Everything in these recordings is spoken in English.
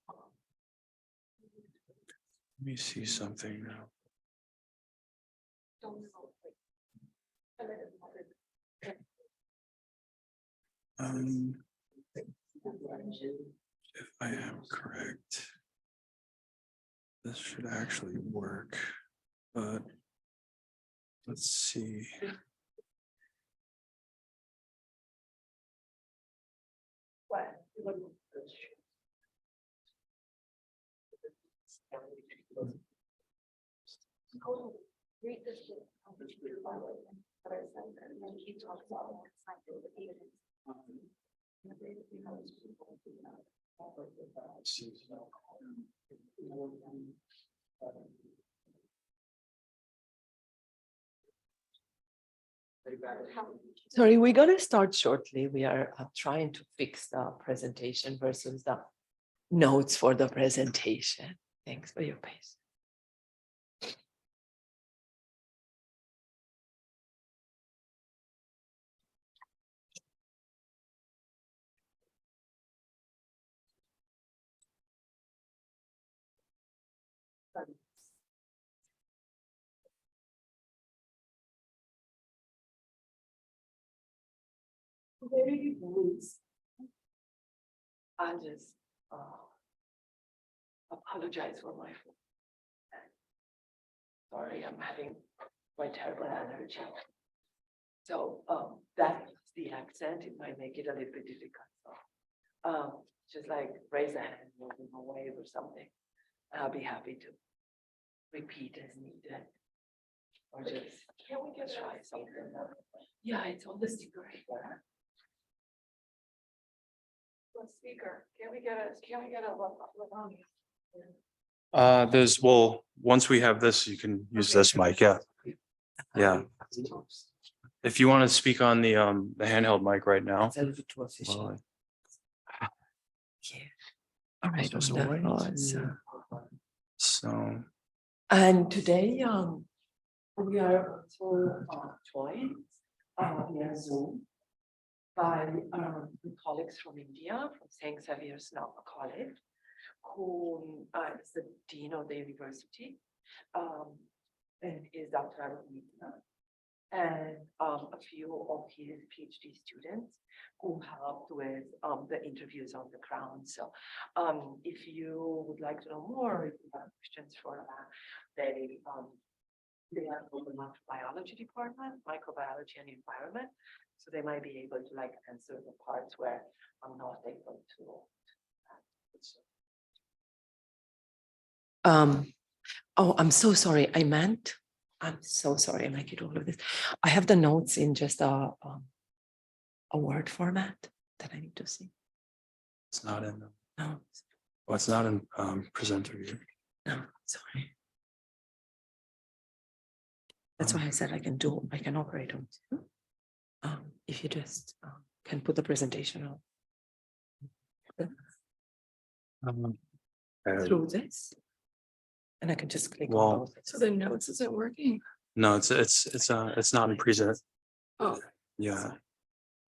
Let me see something now. If I am correct, this should actually work, but let's see. Read this book, but I said that, and then he talks about scientific evidence. Sorry, we're going to start shortly. We are trying to fix the presentation versus the notes for the presentation. Thanks for your patience. Very rules. I just apologize for my fault. Sorry, I'm having quite terrible allergy. So that's the accent. It might make it a little bit difficult. So just like raise a hand, moving a wave or something. I'll be happy to repeat as needed. Or just can we just try something? Yeah, it's on the sticker here. Speaker. Can we get a There's, well, once we have this, you can use this mic, yeah. Yeah. If you want to speak on the handheld mic right now. Well, all right, so on wait. the So and today we are also joined via Zoom by colleagues from India, from St. Xavier's College, who is the dean of the university, and is Dr. Dragomir, and a few of his PhD students who helped with the interviews on the ground. So if you would like to know more, if you have questions for that, they have open up biology department, microbiology and environment. So they might be able to like answer the parts where I'm not able to. Oh, I'm so sorry. I'm so sorry. I make it all of this. I have the notes in just a Word format that I need to see. it's not in, No, well, it's not in presenter view. no, sorry. That's why I said I can operate on two. If you just can put the presentation on through this, and I can just click Well, on both. So the notes isn't working. No, it's not in present. Oh, Yeah.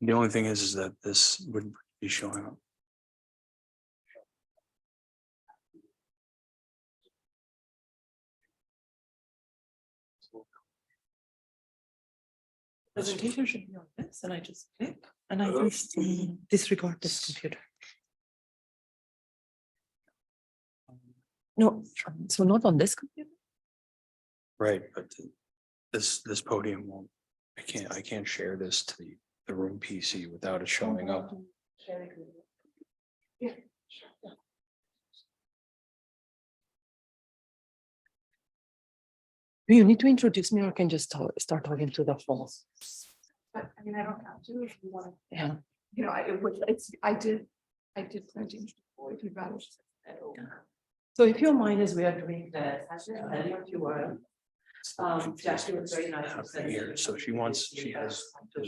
The only thing is that this would be showing up. presentation should be on this, and I just click, and I just disregard this computer. No, so not on this computer. Right, but this podium won't, I can't share this to the room PC without it showing up. Yeah, sure. Yeah. Do you need to introduce me, or can just start talking to the phone? But I mean, I don't have to if you want to, Yeah. you know, I did plenty. If you'd rather. So if you mind, as we are doing this, any of you are. Jackie was very nice. Here, so she has. To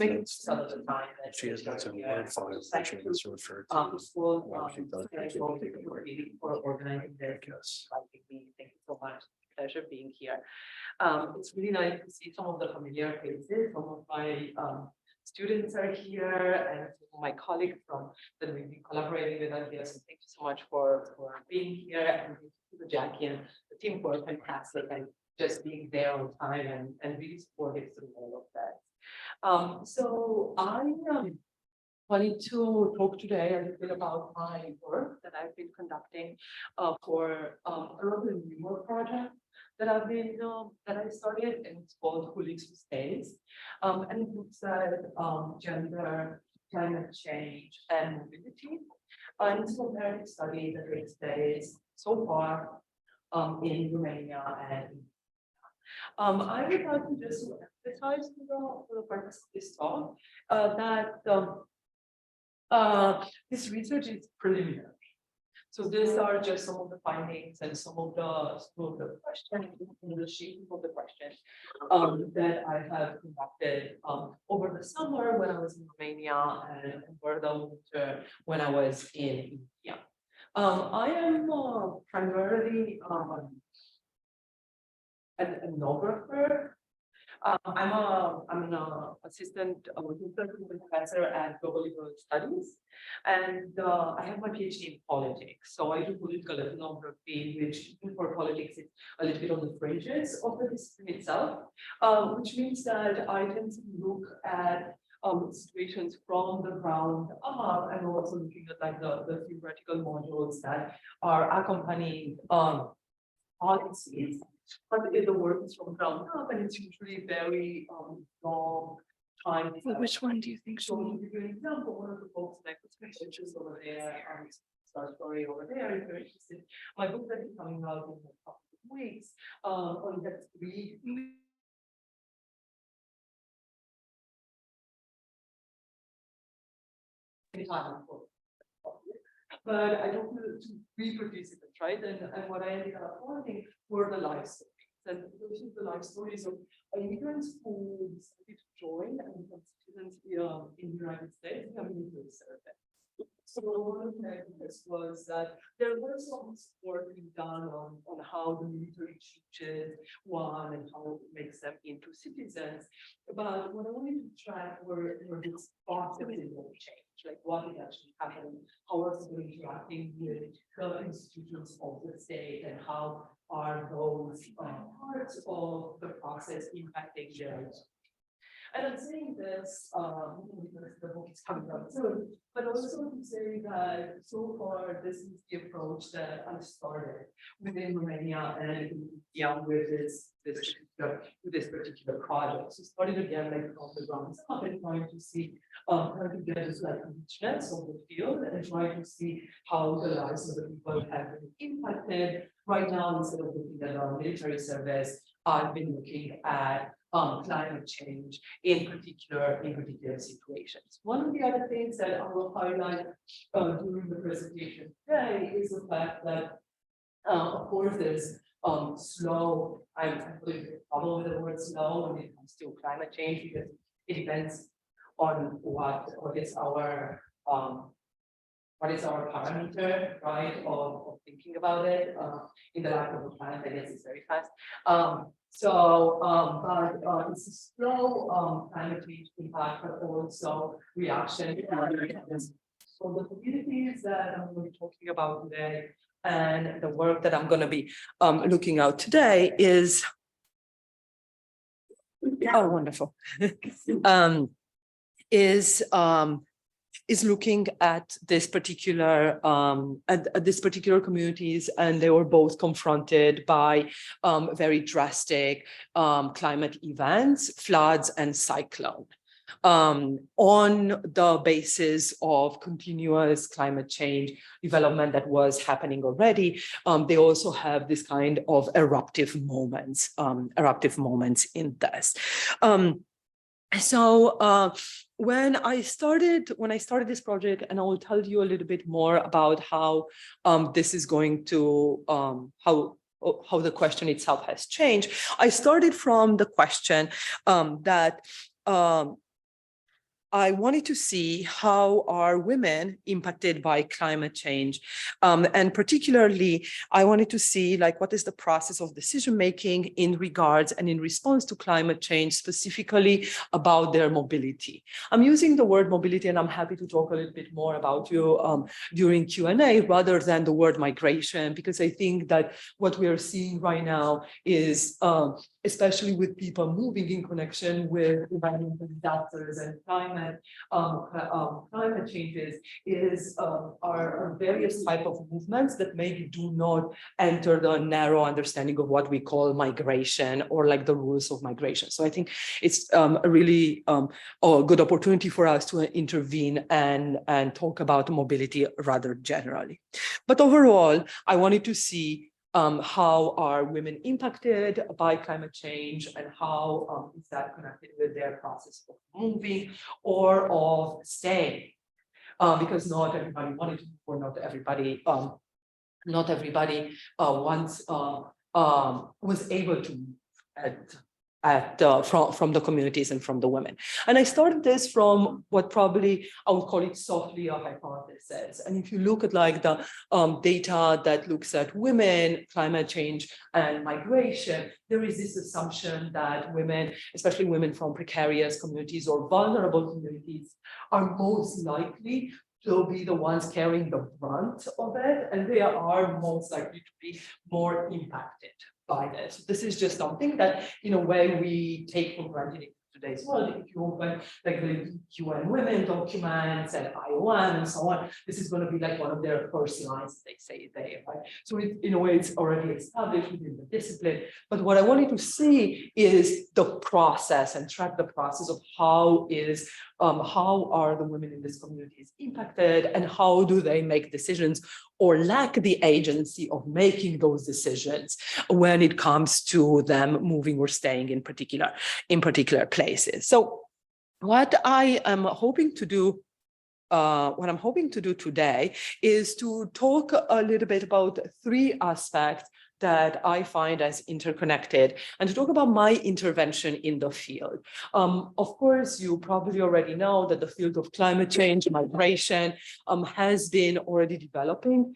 make it some of the time. that She has got some we word are files that she wants to refer to. School, Well, she does thank actually you all take it away. for organizing this. I guess. Thank you so much. Pleasure being here. It's really nice to see some of the familiar faces, some of my students are here and my colleagues from that we've been collaborating with us here. So thank you so much for being here, and thank you to Jackie and the team for fantastic and just being there on time and really supportive through all of that. So I wanted to talk today a little bit about my work that I've been conducting for a rather newer project that I've been that I started, and it's called Colleagues Who Stays, and it looks at gender, climate change, and mobility. And it's a comparative study that takes place so far in Romania and I would like to just emphasize for the purpose of this talk that this research is preliminary. So these are just some of the findings and some of the questions, the shaping of the questions that I have conducted over the summer when I was in Romania and over the winter when I was in India. I am primarily an ethnographer. I'm an assistant professor at global liberal studies, and I have my PhD in politics. So I do political ethnography, which for politics is a little bit on the fringes of the discipline itself, which means that I tend to look at situations from the ground up, and also looking at like the theoretical modules that are accompanying policies. But the work is from ground up, and it's usually very long time. Well, which one do you think? So to give you an example, one of the folks like pictures over there, Star Story over there, if you're interested. My book that is coming out in a couple of weeks, on that 3 but I don't want to reproduce it, right? And what I ended up finding were the life stories. And those are the life stories of immigrants who decided to join and become citizens in the United States and military service. So one of the ideas was that there was some work being done on how the military chooses one and how it makes them into citizens. But what I wanted to track were these processes of change, like what is actually happening, how are people interacting with the institutions of the state, and how are those parts of the process impacting their lives. And I'm saying this because the book is coming out soon, but also to say that so far this is the approach that I started within Romania and India with this particular project. So started again like from the ground up and trying to see how to get this like richness of the field and trying to see how the lives of the people have been impacted. Right now, instead of looking at our military service, I've been looking at climate change in particular situations. One of the other things that I will highlight during the presentation today is the fact that, of course, there's slow. I'm probably with the word slow when it comes to climate change because it depends on what is our parameter, right, of thinking about it. In the life of a planet, I guess it's very fast. But it's a slow climate change impact, but also reaction. So the communities that I'm going to be talking about today and the work that I'm going to be looking at today is, oh, wonderful, is looking at this particular communities, and they were both confronted by very drastic climate events, floods and cyclone. On the basis of continuous climate change development that was happening already, they also have this kind of eruptive moments in this. When I started this project, and I will tell you a little bit more about how this is going to how the question itself has changed. I started from the question that I wanted to see how are women impacted by climate change. And particularly, I wanted to see like what is the process of decision-making in regards and in response to climate change, specifically about their mobility. I'm using the word mobility, and I'm happy to talk a little bit more about you during Q&A rather than the word migration, because I think that what we are seeing right now is especially with people moving in connection with environmental disasters and climate changes, are various type of movements that maybe do not enter the narrow understanding of what we call migration or like the rules of migration. So I think it's a really a good opportunity for us to intervene and talk about mobility rather generally. But overall, I wanted to see how are women impacted by climate change, and how is that connected with their process of moving or of staying, because not everybody wanted to move, or not everybody once was able to move from the communities and from the women. And I started this from what probably I would call it softly a hypothesis. And if you look at like the data that looks at women, climate change, and migration, there is this assumption that women, especially women from precarious communities or vulnerable communities, are most likely to be the ones carrying the brunt of it, and they are most likely to be more impacted by this. This is just something that, in a way, we take for granted in today's world. If you open like the UN Women documents and IUCN and so on, this is going to be like one of their first lines they say there, right? So in a way, it's already established within the discipline. But what I wanted to see is the process and track the process of how are the women in these communities impacted, and how do they make decisions or lack the agency of making those decisions when it comes to them moving or staying in particular places. So what I am hoping to do today is to talk a little bit about three aspects that I find as interconnected, and to talk about my intervention in the field. Of course, you probably already know that the field of climate change, migration, has been already developing.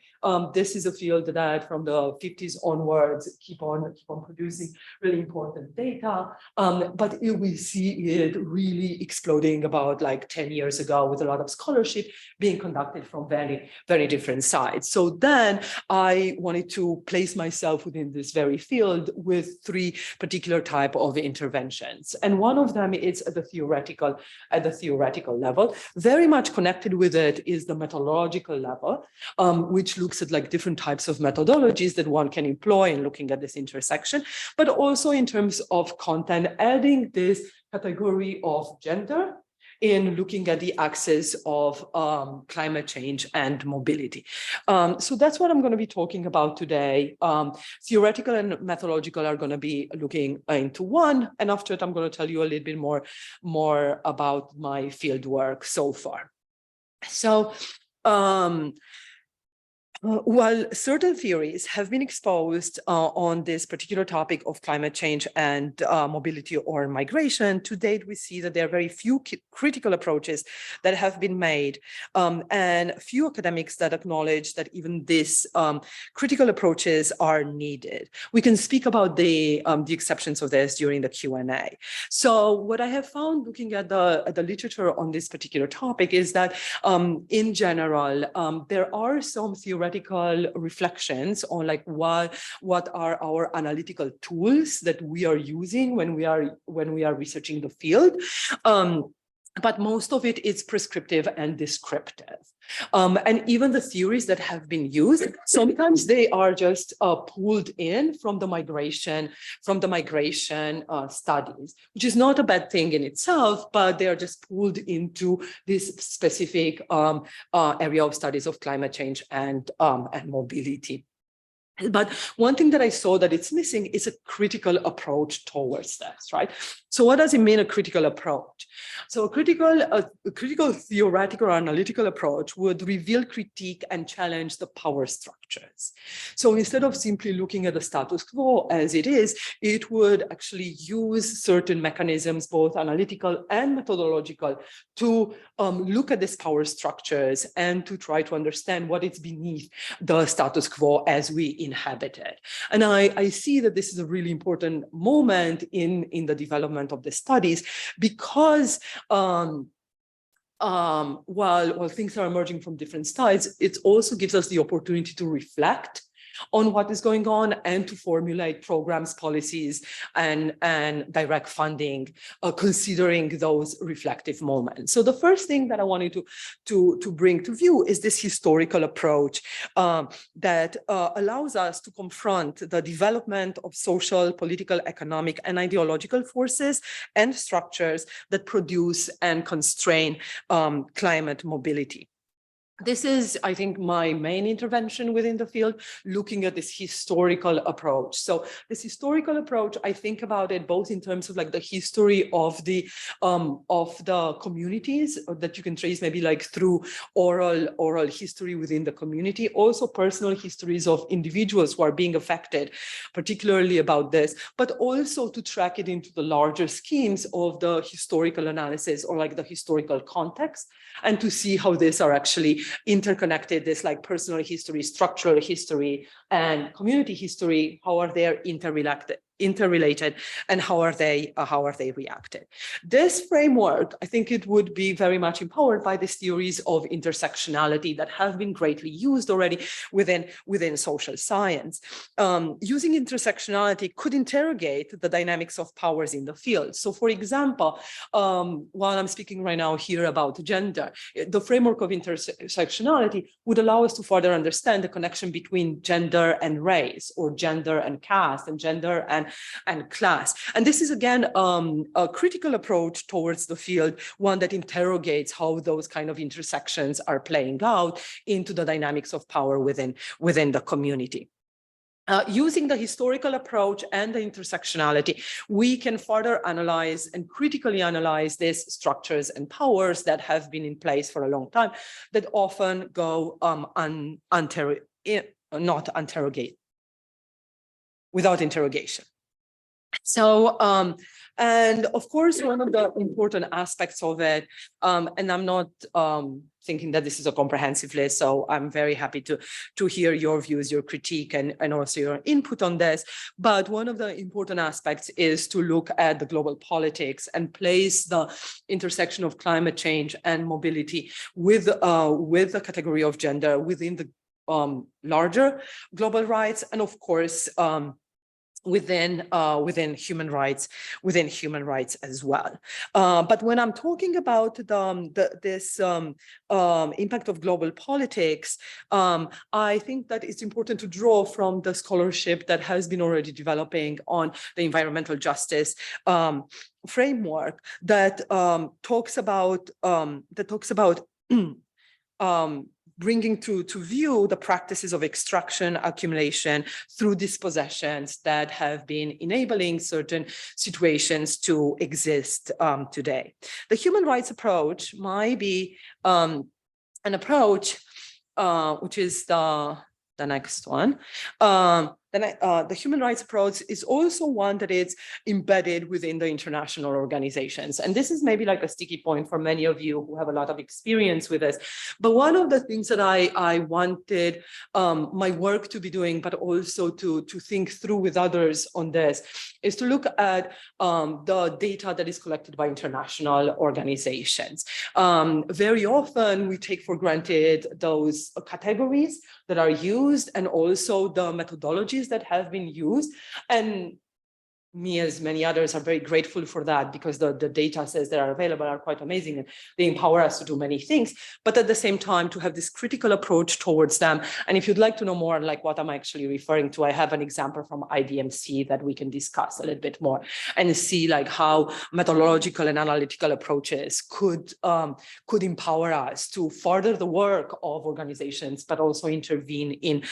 This is a field that from the 50s onwards keep on producing really important data, but we see it really exploding about like 10 years ago, with a lot of scholarship being conducted from very, very different sides. So then I wanted to place myself within this very field with three particular type of interventions. And one of them is at the theoretical level. Very much connected with it is the methodological level, which looks at like different types of methodologies that one can employ in looking at this intersection, but also in terms of content, adding this category of gender in looking at the axis of climate change and mobility. So that's what I'm going to be talking about today. Theoretical and methodological are going to be looking into one, and after that I'm going to tell you a little bit more about my field work so far. So while certain theories have been exposed on this particular topic of climate change and mobility or migration, to date we see that there are very few critical approaches that have been made, and few academics that acknowledge that even these critical approaches are needed. We can speak about the exceptions of this during the Q&A. So what I have found looking at the literature on this particular topic is that in general, there are some theoretical reflections on like what are our analytical tools that we are using when we are researching the field. But most of it is prescriptive and descriptive. And even the theories that have been used, sometimes they are just pulled in from the migration studies, which is not a bad thing in itself, but they are just pulled into this specific area of studies of climate change and mobility. But one thing that I saw that it's missing is a critical approach towards this, right? So what does it mean, a critical approach? So a critical theoretical or analytical approach would reveal, critique, and challenge the power structures. So instead of simply looking at the status quo as it is, it would actually use certain mechanisms, both analytical and methodological, to look at these power structures and to try to understand what is beneath the status quo as we inhabit it. And I see that this is a really important moment in the development of the studies, because while things are emerging from different sides, it also gives us the opportunity to reflect on what is going on and to formulate programs, policies, and direct funding, considering those reflective moments. So the first thing that I wanted to bring to view is this historical approach that allows us to confront the development of social, political, economic, and ideological forces and structures that produce and constrain climate mobility. This is, I think, my main intervention within the field, looking at this historical approach. So this historical approach, I think about it both in terms of like the history of the communities that you can trace maybe like through oral history within the community, also personal histories of individuals who are being affected, particularly about this, but also to track it into the larger schemes of the historical analysis or like the historical context, and to see how these are actually interconnected, this like personal history, structural history, and community history, how are they interrelated, and how are they reacted. This framework, I think it would be very much empowered by these theories of intersectionality that have been greatly used already within social science. Using intersectionality could interrogate the dynamics of powers in the field. So for example, while I'm speaking right now here about gender, the framework of intersectionality would allow us to further understand the connection between gender and race, or gender and caste, and gender and class. And this is again a critical approach towards the field, one that interrogates how those kind of intersections are playing out into the dynamics of power within the community. Using the historical approach and the intersectionality, we can further analyze and critically analyze these structures and powers that have been in place for a long time, that often go without interrogation. So, and of course, one of the important aspects of it, and I'm not thinking that this is a comprehensive list, so I'm very happy to hear your views, your critique, and also your input on this. But one of the important aspects is to look at the global politics and place the intersection of climate change and mobility with the category of gender within the larger global rights, and of course, within human rights as well. But when I'm talking about this impact of global politics, I think that it's important to draw from the scholarship that has been already developing on the environmental justice framework that talks about bringing to view the practices of extraction, accumulation through dispossessions that have been enabling certain situations to exist today. The human rights approach might be an approach which is the next one. The human rights approach is also one that is embedded within the international organizations. And this is maybe like a sticky point for many of you who have a lot of experience with this. But one of the things that I wanted my work to be doing, but also to think through with others on this, is to look at the data that is collected by international organizations. Very often we take for granted those categories that are used, and also the methodologies that have been used. And me, as many others, are very grateful for that, because the data sets that are available are quite amazing, and they empower us to do many things, but at the same time to have this critical approach towards them. And if you'd like to know more like what I'm actually referring to, I have an example from IDMC that we can discuss a little bit more and see like how methodological and analytical approaches could empower us to further the work of organizations, but also intervene in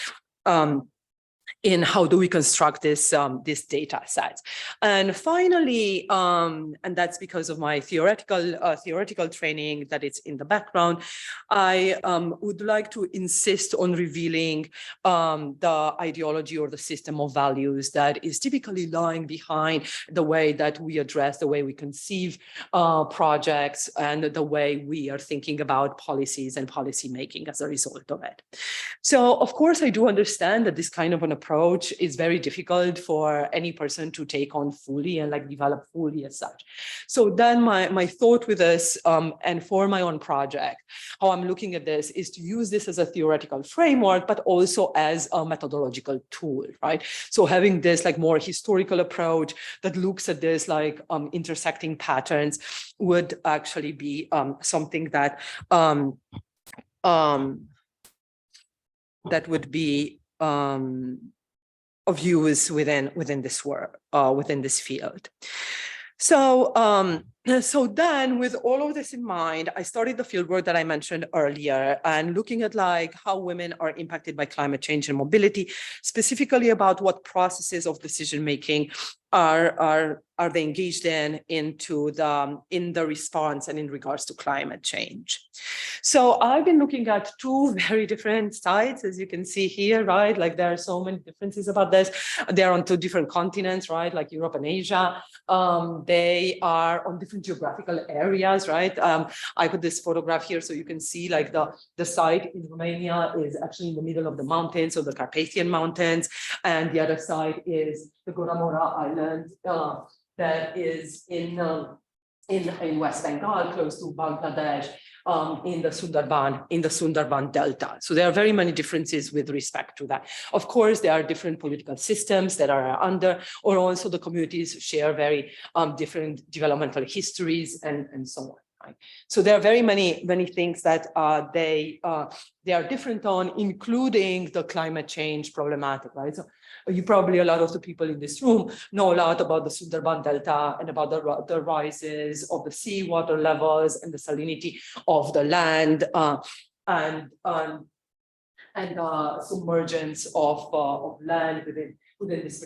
in how do we construct this data sets. And finally, and that's because of my theoretical training that it's in the background, I would like to insist on revealing the ideology or the system of values that is typically lying behind the way that we address, the way we conceive projects, and the way we are thinking about policies and policy making as a result of it. So, of course, I do understand that this kind of an approach is very difficult for any person to take on fully and like develop fully as such. So then my thought with this and for my own project, how I'm looking at this is to use this as a theoretical framework, but also as a methodological tool, right? So having this like more historical approach that looks at this like intersecting patterns would actually be something that that would be of use within this work, within this field. So, so then with all of this in mind, I started the fieldwork that I mentioned earlier and looking at like how women are impacted by climate change and mobility, specifically about what processes of decision-making are they engaged in the response and in regards to climate change. So I've been looking at two very different sites, as you can see here, right? Like there are so many differences about this. They're on two different continents, right? Like Europe and Asia. They are on different geographical areas, right? I put this photograph here so you can see like the site in Romania is actually in the middle of the mountains, so the Carpathian Mountains, and the other side is the Goramora Island that is in West Bengal, close to Bangladesh, in the Sunderban Delta. So there are very many differences with respect to that. Of course, there are different political systems that are under, or also the communities share very different developmental histories and so on. Right? So there are very many things that they are different on, including the climate change problematic, right? So you probably, a lot of the people in this room know a lot about the Sunderban Delta and about the rises of the sea water levels and the salinity of the land and submergence of land within this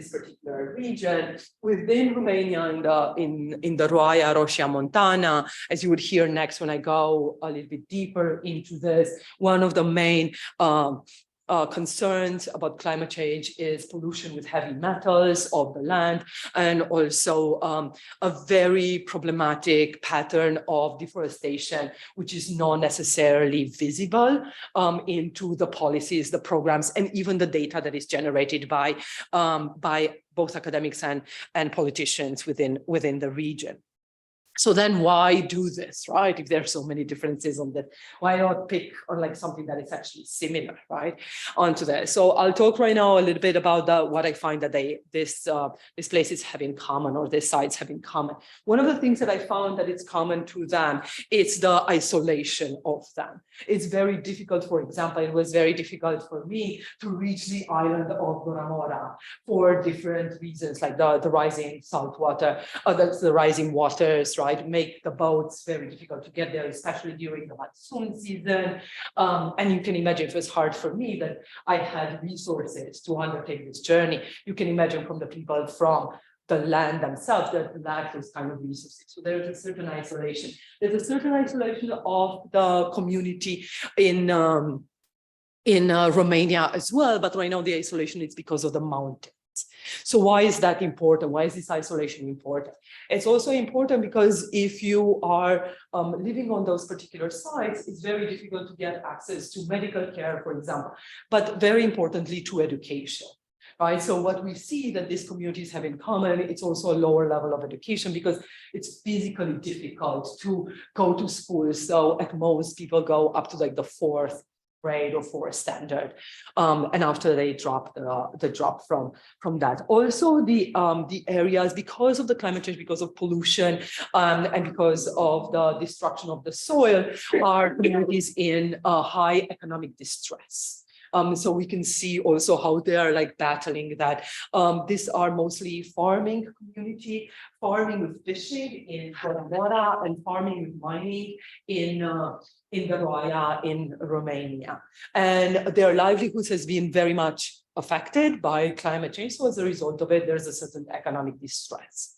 particular region, within Romania in the Roșia Montană, as you would hear next when I go a little bit deeper into this. One of the main concerns about climate change is pollution with heavy metals of the land, and also a very problematic pattern of deforestation, which is not necessarily visible into the policies, the programs, and even the data that is generated by both academics and politicians within the region. So then why do this, right? If there are so many differences on that, why not pick on like something that is actually similar, right? Onto that. So I'll talk right now a little bit about what I find that these places have in common, or these sites have in common. One of the things that I found that it's common to them, it's the isolation of them. It's very difficult, for example, it was very difficult for me to reach the island of Goramora for different reasons, like the rising salt water, the rising waters, right, make the boats very difficult to get there, especially during the monsoon season. And you can imagine it was hard for me that I had resources to undertake this journey. You can imagine from the people from the land themselves that lack those kind of resources. So there's a certain isolation. There's a certain isolation of the community in Romania as well, but right now the isolation is because of the mountains. So why is that important? Why is this isolation important? It's also important because if you are living on those particular sites, it's very difficult to get access to medical care, for example, but very importantly to education. Right? So what we see that these communities have in common, it's also a lower level of education because it's physically difficult to go to school. So at most people go up to like the 4th grade or 4th standard, and after they drop the drop from that. Also the areas, because of the climate change, because of pollution, and because of the destruction of the soil, are communities in high economic distress. So we can see also how they are like battling that. These are mostly farming community, farming with fishing in Goramora and farming with mining in the Roșia in Romania. And their livelihoods has been very much affected by climate change. So as a result of it, there's a certain economic distress.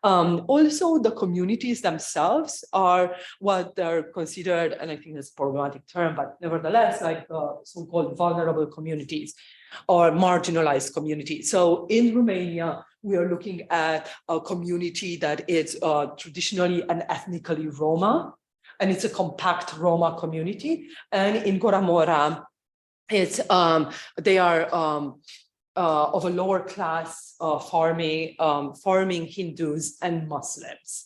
Also, the communities themselves are what they're considered, and I think it's a problematic term, but nevertheless, like so-called vulnerable communities or marginalized communities. So in Romania, we are looking at a community that is traditionally and ethnically Roma, and it's a compact Roma community. And in Gora Mora, it's they are of a lower class farming Hindus and Muslims.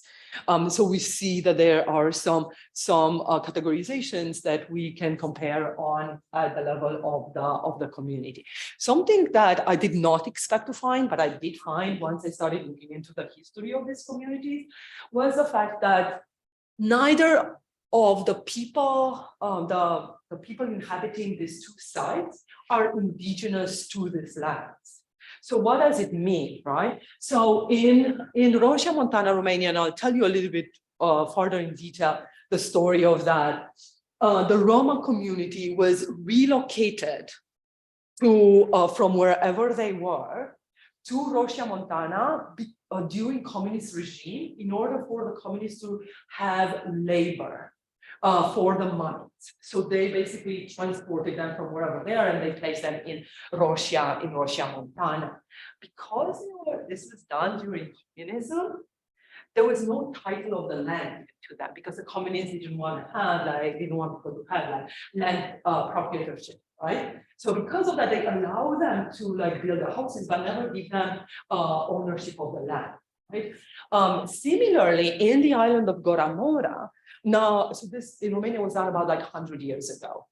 So we see that there are some categorizations that we can compare on at the level of the community. Something that I did not expect to find, but I did find once I started looking into the history of these communities, was the fact that neither of the people, the people inhabiting these two sites are indigenous to these lands. So what does it mean, right? So in Roșia Montană, Romania, and I'll tell you a little bit further in detail the story of that. The Roma community was relocated to from wherever they were to Roșia Montană during communist regime in order for the communists to have labor. For the mines. So they basically transported them from wherever they are and they placed them in Roșia Montană. Because this was done during communism, there was no title of the land to that because the communists didn't want to have people to have land proprietorship, right? So because of that, they allow them to build the houses, but never give them ownership of the land. Right? Similarly, in the island of Gora Mora, now, so this in Romania was done about 100 years ago.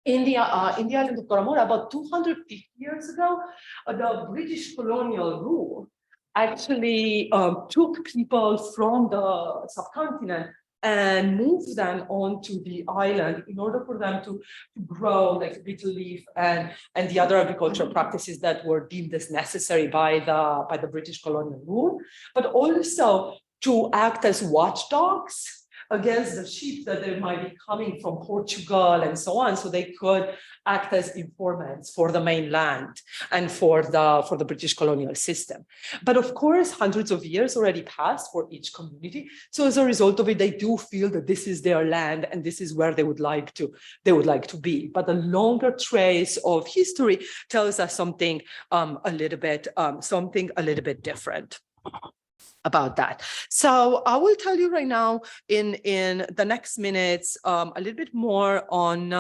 In the island of Gora Mora, about 250 years ago, the British colonial rule actually took people from the subcontinent and moved them onto the island in order for them to grow betel leaf and the other agricultural practices that were deemed as necessary by the British colonial rule, but also to act as watchdogs against the ships that they might be coming from Portugal and so on, so they could act as informants for the mainland and for the British colonial system. But of course, hundreds of years already passed for each community. So as a result of it, they do feel that this is their land and this is where they would like to be. But the longer trace of history tells us something a little bit different about that. So I will tell you right now in the next minutes a little bit more on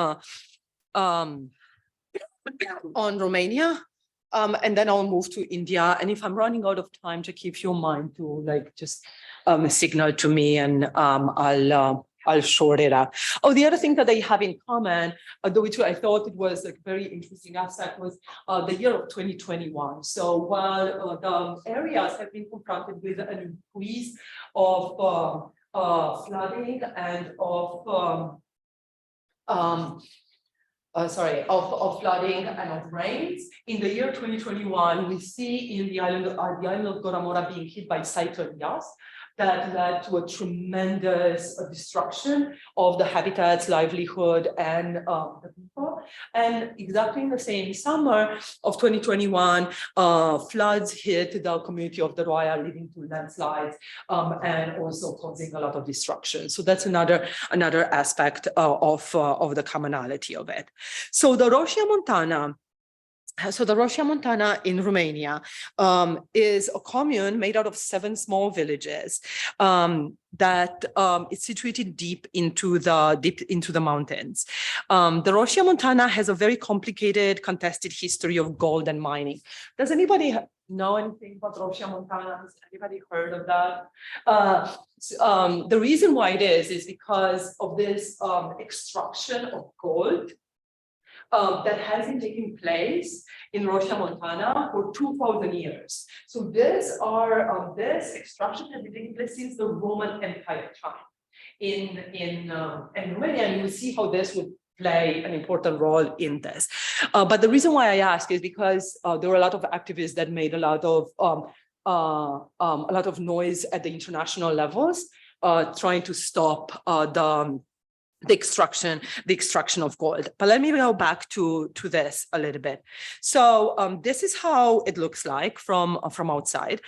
Romania, and then I'll move to India. And if I'm running out of time, to keep your mind to just signal to me, and I'll short it up. Oh, the other thing that they have in common, which I thought it was a very interesting aspect, was the year of 2021. So while the areas have been confronted with an increase of flooding and of flooding and of rains, in the year 2021, we see in the island of Gora Mora being hit by Cyclone Yas, that led to a tremendous destruction of the habitats, livelihood, and the people. And exactly in the same summer of 2021, floods hit the community of the Roșia, leading to landslides and also causing a lot of destruction. So that's another aspect of the commonality of it. So the Roșia Montană. So the Roșia Montană in Romania is a commune made out of 7 small villages that is situated deep into the mountains. The Roșia Montană has a very complicated, contested history of gold and mining. Does anybody know anything about Roșia Montană? Has anybody heard of that? The reason why it is because of this extraction of gold that has been taking place in Roșia Montană for 2,000 years. So this extraction has been taking place since the Roman Empire time in Romania, and you see how this would play an important role in this. But the reason why I ask is because there were a lot of activists that made a lot of noise at the international levels, trying to stop the extraction of gold. But let me go back to this a little bit. So this is how it looks like from outside.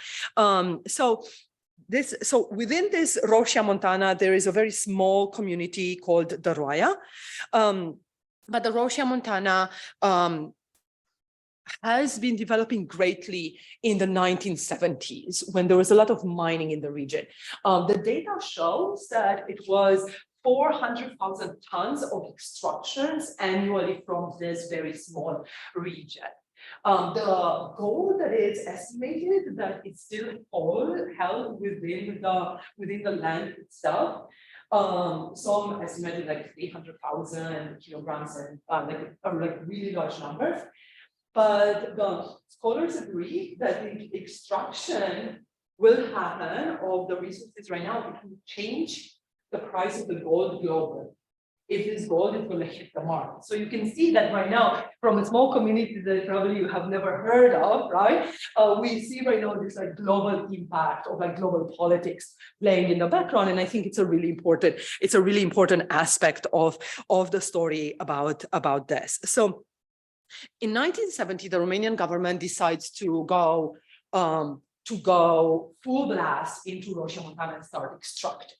So within this Roșia Montană, there is a very small community called the Roia. But the Roșia Montană has been developing greatly in the 1970s when there was a lot of mining in the region. The data shows that it was 400,000 tons of extractions annually from this very small region. The gold that is estimated that it's still all held within the land itself. Some estimated like 300,000 kilograms and like really large numbers. But the scholars agree that the extraction will happen of the resources right now. It will change the price of the gold globally if this gold is going to hit the market. So you can see that right now from a small community that probably you have never heard of, right? We see right now this like global impact of like global politics playing in the background. And I think it's a really important aspect of the story about this. So in 1970, the Romanian government decides to go full blast into Roșia Montană and start extracting.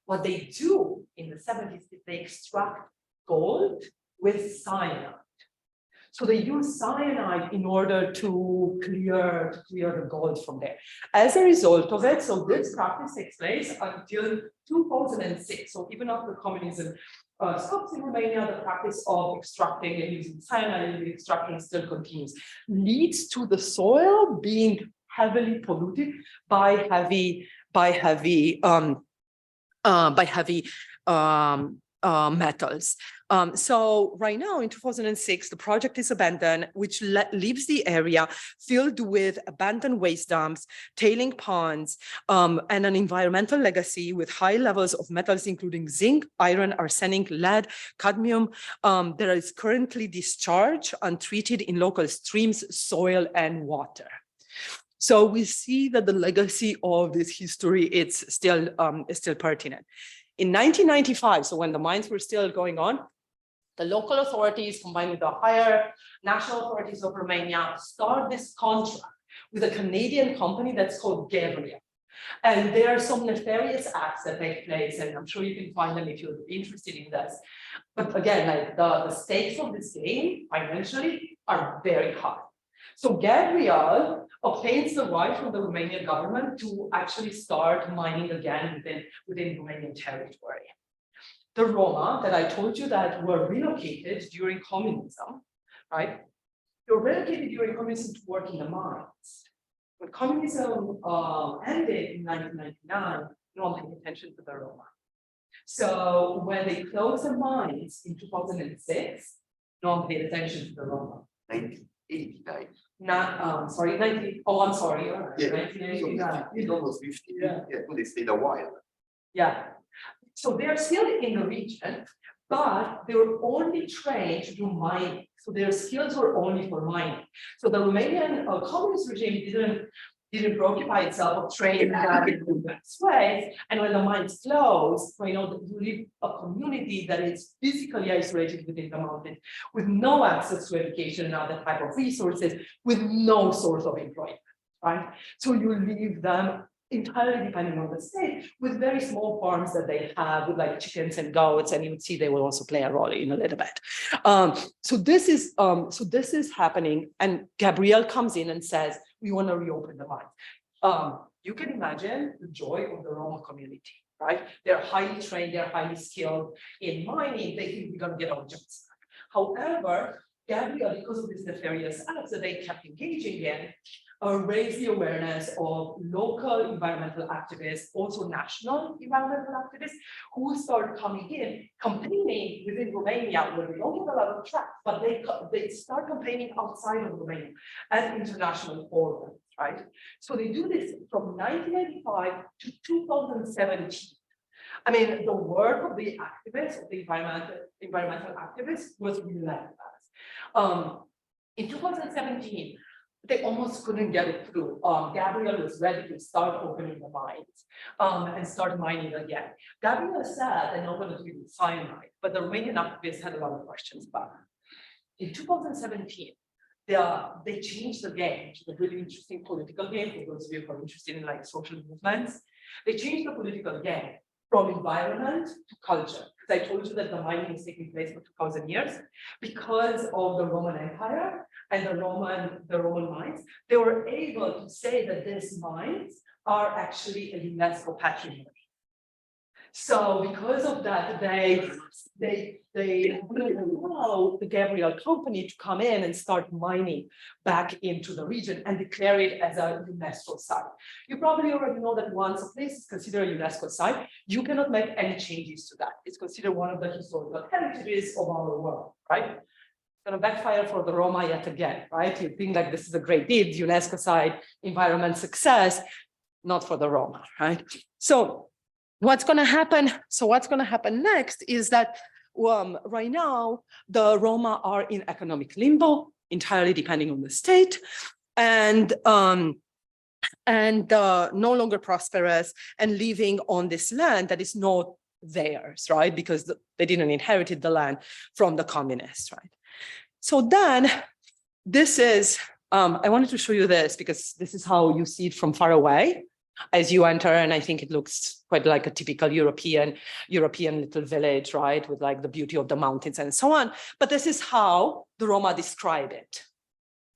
What they do in the 70s is they extract gold with cyanide. So they use cyanide in order to clear the gold from there. As a result of it, so this practice takes place until 2006. So even after communism stops in Romania, the practice of extracting and using cyanide in the extraction still continues, leads to the soil being heavily polluted by heavy metals. So right now in 2006, the project is abandoned, which leaves the area filled with abandoned waste dumps, tailing ponds, and an environmental legacy with high levels of metals, including zinc, iron, arsenic, lead, cadmium. There is currently discharge untreated in local streams, soil, and water. So we see that the legacy of this history is still pertinent. In 1995, so when the mines were still going on, the local authorities combined with the higher national authorities of Romania start this contract with a Canadian company that's called Gabriel. And there are some nefarious acts that take place, and I'm sure you can find them if you're interested in this. But again, like the stakes of this game financially are very high. So Gabriel obtains the right from the Romanian government to actually start mining again within Romanian territory. The Roma that I told you that were relocated during communism, right? They were relocated during communism to work in the mines. When communism ended in 1999, no one paid attention to the Roma. So when they closed the mines in 2006, no one paid attention to the Roma. 1989. Sorry, 19. Oh, I'm sorry. Yeah, 1989. it's almost 50. Yeah. Yeah, but they stayed a while. Yeah. So they're still in the region, but they were only trained to do mining. So their skills were only for mining. So the Romanian communist regime didn't preoccupy itself of training them in the best ways. And when the mines closed, you live a community that is physically isolated within the mountains, with no access to education and other type of resources, with no source of employment, right? So you leave them entirely depending on the state, with very small farms that they have with like chickens and goats, and you would see they will also play a role in a little bit. So this is happening, and Gabriel comes in and says, we want to reopen the mines. You can imagine the joy of the Roma community, right? They're highly trained, they're highly skilled in mining, they think we're going to get our jobs back. However, Gabriel, because of these nefarious acts that they kept engaging in, raise the awareness of local environmental activists, also national environmental activists, who start coming in, campaigning within Romania, where they don't get a lot of track, but they start campaigning outside of Romania as international forums, right? So they do this from 1995 to 2017. I mean, the work of the activists, of the environmental activists, was relentless. In 2017, they almost couldn't get it through. Gabriel was ready to start opening the mines and start mining again. Gabriel said they're not going to do it with cyanide, but the Romanian activists had a lot of questions about it. In 2017, they changed the game, which is a really interesting political game for those of you who are interested in like social movements. They changed the political game from environment to culture. Because I told you that the mining is taking place for 2,000 years. Because of the Roman Empire and the Roman mines, they were able to say that these mines are actually a UNESCO patrimony. So because of that, they allow the Gabriel company to come in and start mining back into the region and declare it as a UNESCO site. You probably already know that once a place is considered a UNESCO site, you cannot make any changes to that. It's considered one of the historical heritages of our world, right? It's going to backfire for the Roma yet again, right? You think like this is a great deed, UNESCO site, environment success, not for the Roma, right? So what's going to happen? So what's going to happen next is that right now, the Roma are in economic limbo, entirely depending on the state, and no longer prosperous and living on this land that is not theirs, right? Because they didn't inherit the land from the communists, right? So then this is, I wanted to show you this because this is how you see it from far away as you enter, and I think it looks quite like a typical European little village, right? With like the beauty of the mountains and so on. But this is how the Roma describe it.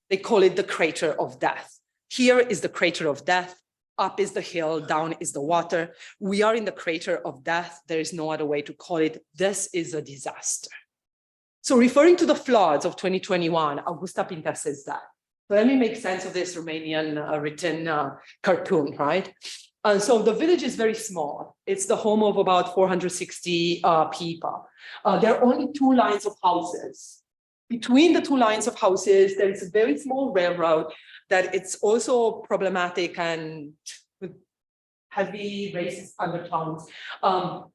They call it the crater of death. Here is the crater of death. Up is the hill, down is the water. We are in the crater of death. There is no other way to call it. This is a disaster. So referring to the floods of 2021, Augusta Pinter says that. So let me make sense of this Romanian written cartoon, right? And so the village is very small. It's the home of about 460 people. There are only 2 lines of houses. Between the 2 lines of houses, there is a very small railroad that it's also problematic and with heavy racist undertones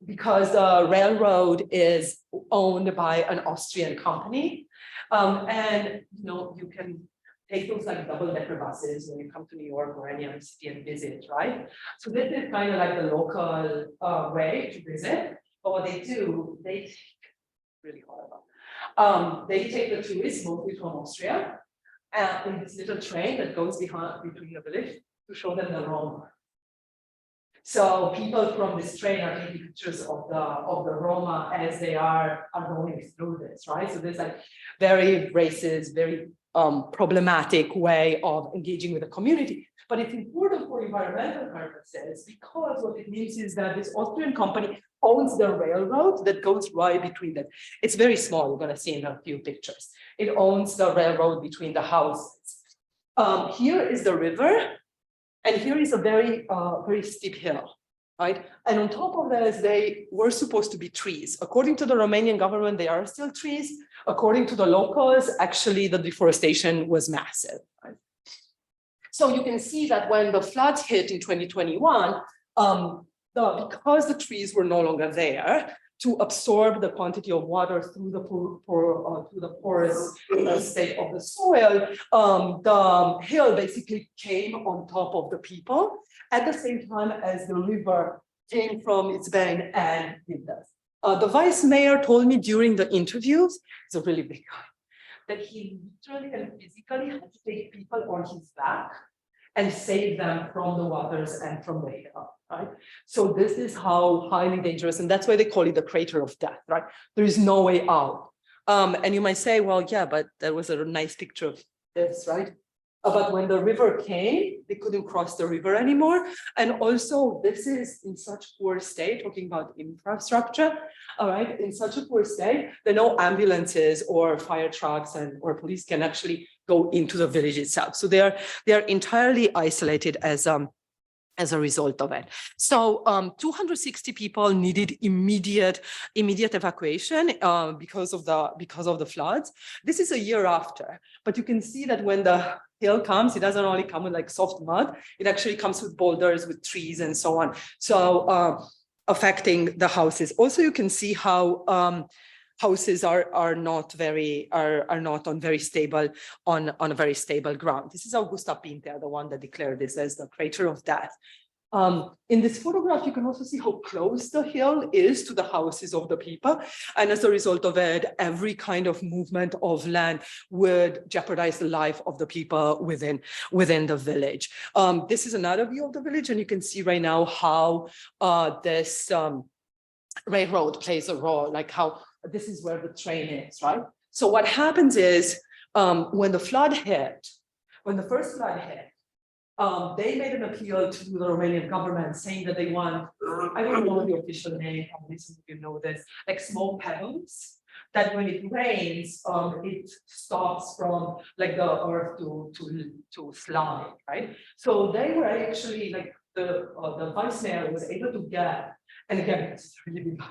because the railroad is owned by an Austrian company. And you can take those like double-decker buses when you come to New York or any other city and visit, right? So this is kind of like the local way to visit. But what they do, they take, really horrible. They take the tourists mostly from Austria in this little train that goes between the village to show them the Roma. So people from this train are taking pictures of the Roma as they are going through this, right? So there's like very racist, very problematic way of engaging with the community. But it's important for environmental purposes because what it means is that this Austrian company owns the railroad that goes right between them. It's very small, you're going to see in a few pictures. It owns the railroad between the houses. Here is the river, and here is a very, very steep hill. Right? And on top of this, they were supposed to be trees. According to the Romanian government, they are still trees. According to the locals, actually the deforestation was massive. Right? So you can see that when the floods hit in 2021, because the trees were no longer there to absorb the quantity of water through the porous state of the soil, the hill basically came on top of the people at the same time as the river came from its vein and did this. The vice mayor told me during the interviews, he's a really big guy, that he literally and physically had to take people on his back and save them from the waters and from the hill, right? So this is how highly dangerous, and that's why they call it the crater of death, right? There is no way out. And you might say, well, yeah, but there was a nice picture of this, right? But when the river came, they couldn't cross the river anymore. And also, this is in such poor state, talking about infrastructure, all right, in such a poor state that no ambulances or fire trucks or police can actually go into the village itself. So they are entirely isolated as a result of it. So 260 people needed immediate evacuation because of the floods. This is a year after, but you can see that when the hill comes, it doesn't only come with like soft mud, it actually comes with boulders, with trees and so on. So affecting the houses. Also, you can see how houses are not on very stable on a very stable ground. This is Augusta Pinter, the one that declared this as the crater of death. In this photograph, you can also see how close the hill is to the houses of the people. And as a result of it, every kind of movement of land would jeopardize the life of the people within the village. This is another view of the village, and you can see right now how this railroad plays a role, like how this is where the train is, right? So what happens is when the first flood hit, they made an appeal to the Romanian government saying that they want, I don't know the official name, probably some of you know this, like small pebbles, that when it rains, it stops from like the earth to slide, right? So they were actually like the vice mayor was able to get, and again, it's really big,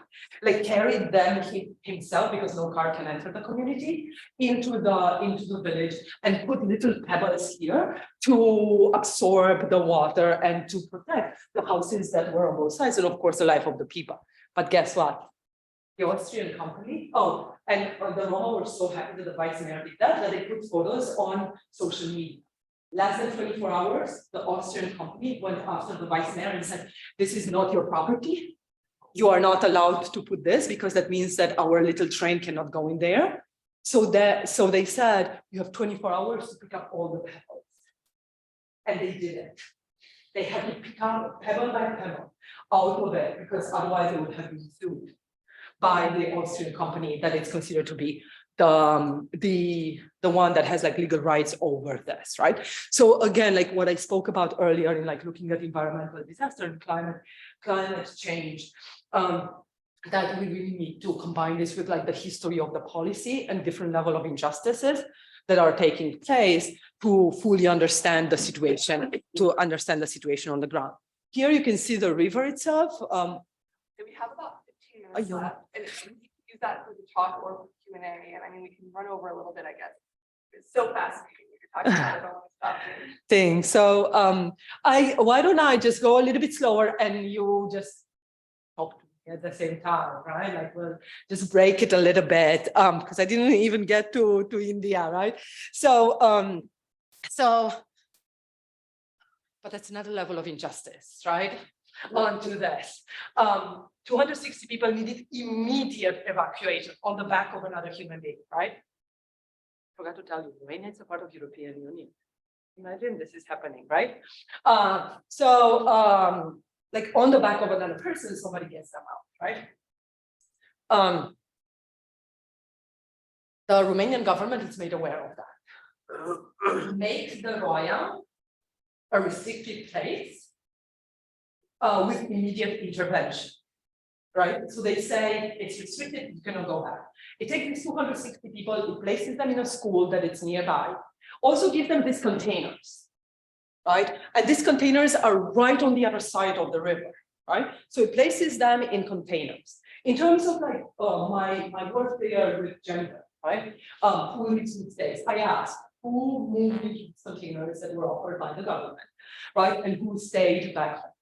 like carried them himself, because no car can enter the community, into the village, and put little pebbles here to absorb the water and to protect the houses that were on both sides, and of course the life of the people. But guess what? The Austrian company, and the Roma were so happy that the vice mayor did that they put photos on social media. Less than 24 hours, the Austrian company went after the vice mayor and said, this is not your property. You are not allowed to put this, because that means that our little train cannot go in there. So they said, you have 24 hours to pick up all the pebbles. And they did it. They had to pick up pebble by pebble out of it, because otherwise they would have been sued by the Austrian company that it's considered to be the one that has like legal rights over this, right? So again, like what I spoke about earlier in like looking at environmental disaster and climate change, that we really need to combine this with like the history of the policy and different level of injustices that are taking place to fully understand the situation, on the ground. Here you can see the river itself. We have about 15 minutes left, and we can use that for the talk or for Q&A, and I mean, we can run over a little bit, I guess. It's so fascinating what you're talking about. I don't want to stop you. Thing. So why don't I just go a little bit slower and you just talk to me at the same time, right? Like we'll just break it a little bit, because I didn't even get to India, right? So but that's another level of injustice, right? Onto this. 260 people needed immediate evacuation on the back of another human being, right? Forgot to tell you, Romania is a part of European Union. Imagine this is happening, right? Like on the back of another person, somebody gets them out, right? The Romanian government is made aware of that. Make the Roșia a restricted place with immediate intervention, right? So they say it's restricted, you cannot go back. It takes these 260 people, it places them in a school that it's nearby. Also give them these containers, right? And these containers are right on the other side of the river, right? So it places them in containers. In terms of like my work there with gender, right? Who lives in states? I asked, who moved into these containers that were offered by the government, right? And who stayed back home?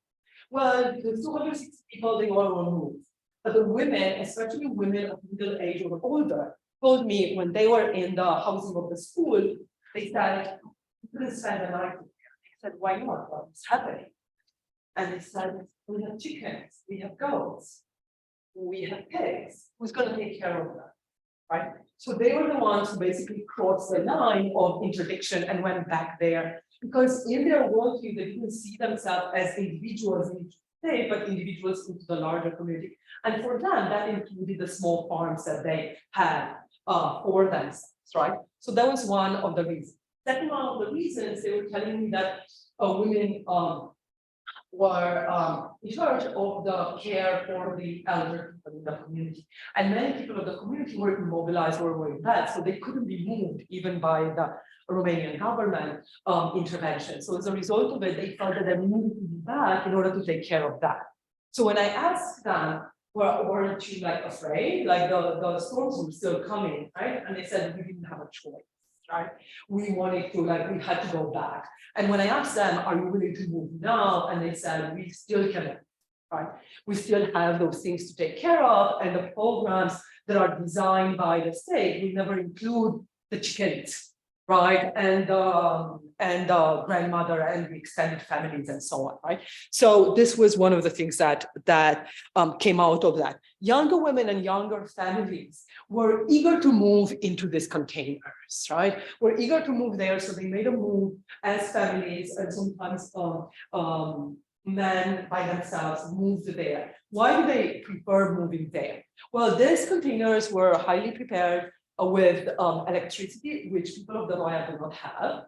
Well, the 260 people, they all were moved. But the women, especially women of middle age or older, told me when they were in the housing of the school, they said, you couldn't spend the night here. They said, why not? What's happening? And they said, we have chickens, we have goats, we have pigs. Who's going to take care of them? Right? So they were the ones who basically crossed the line of interdiction and went back there. Because in their worldview, they didn't see themselves as individuals in each state, but individuals into the larger community. And for them, that included the small farms that they had for themselves, right? So that was one of the reasons. Second one of the reasons, they were telling me that women were in charge of the care for the elder people in the community. And many people of the community were immobilized or were in bed, so they couldn't be moved even by the Romanian government intervention. So as a result of it, they felt that they needed to be back in order to take care of that. So when I asked them, weren't you like afraid? Like the storms were still coming, right? And they said, we didn't have a choice, right? We wanted to, like, we had to go back. And when I asked them, are you willing to move now? And they said, we still cannot, right? We still have those things to take care of, and the programs that are designed by the state will never include the chickens, right? And the grandmother and the extended families and so on, right? So this was one of the things that came out of that. Younger women and younger families were eager to move into these containers, right? Were eager to move there, so they made a move as families, and sometimes men by themselves moved there. Why do they prefer moving there? Well, these containers were highly prepared with electricity, which people of the Roya do not have,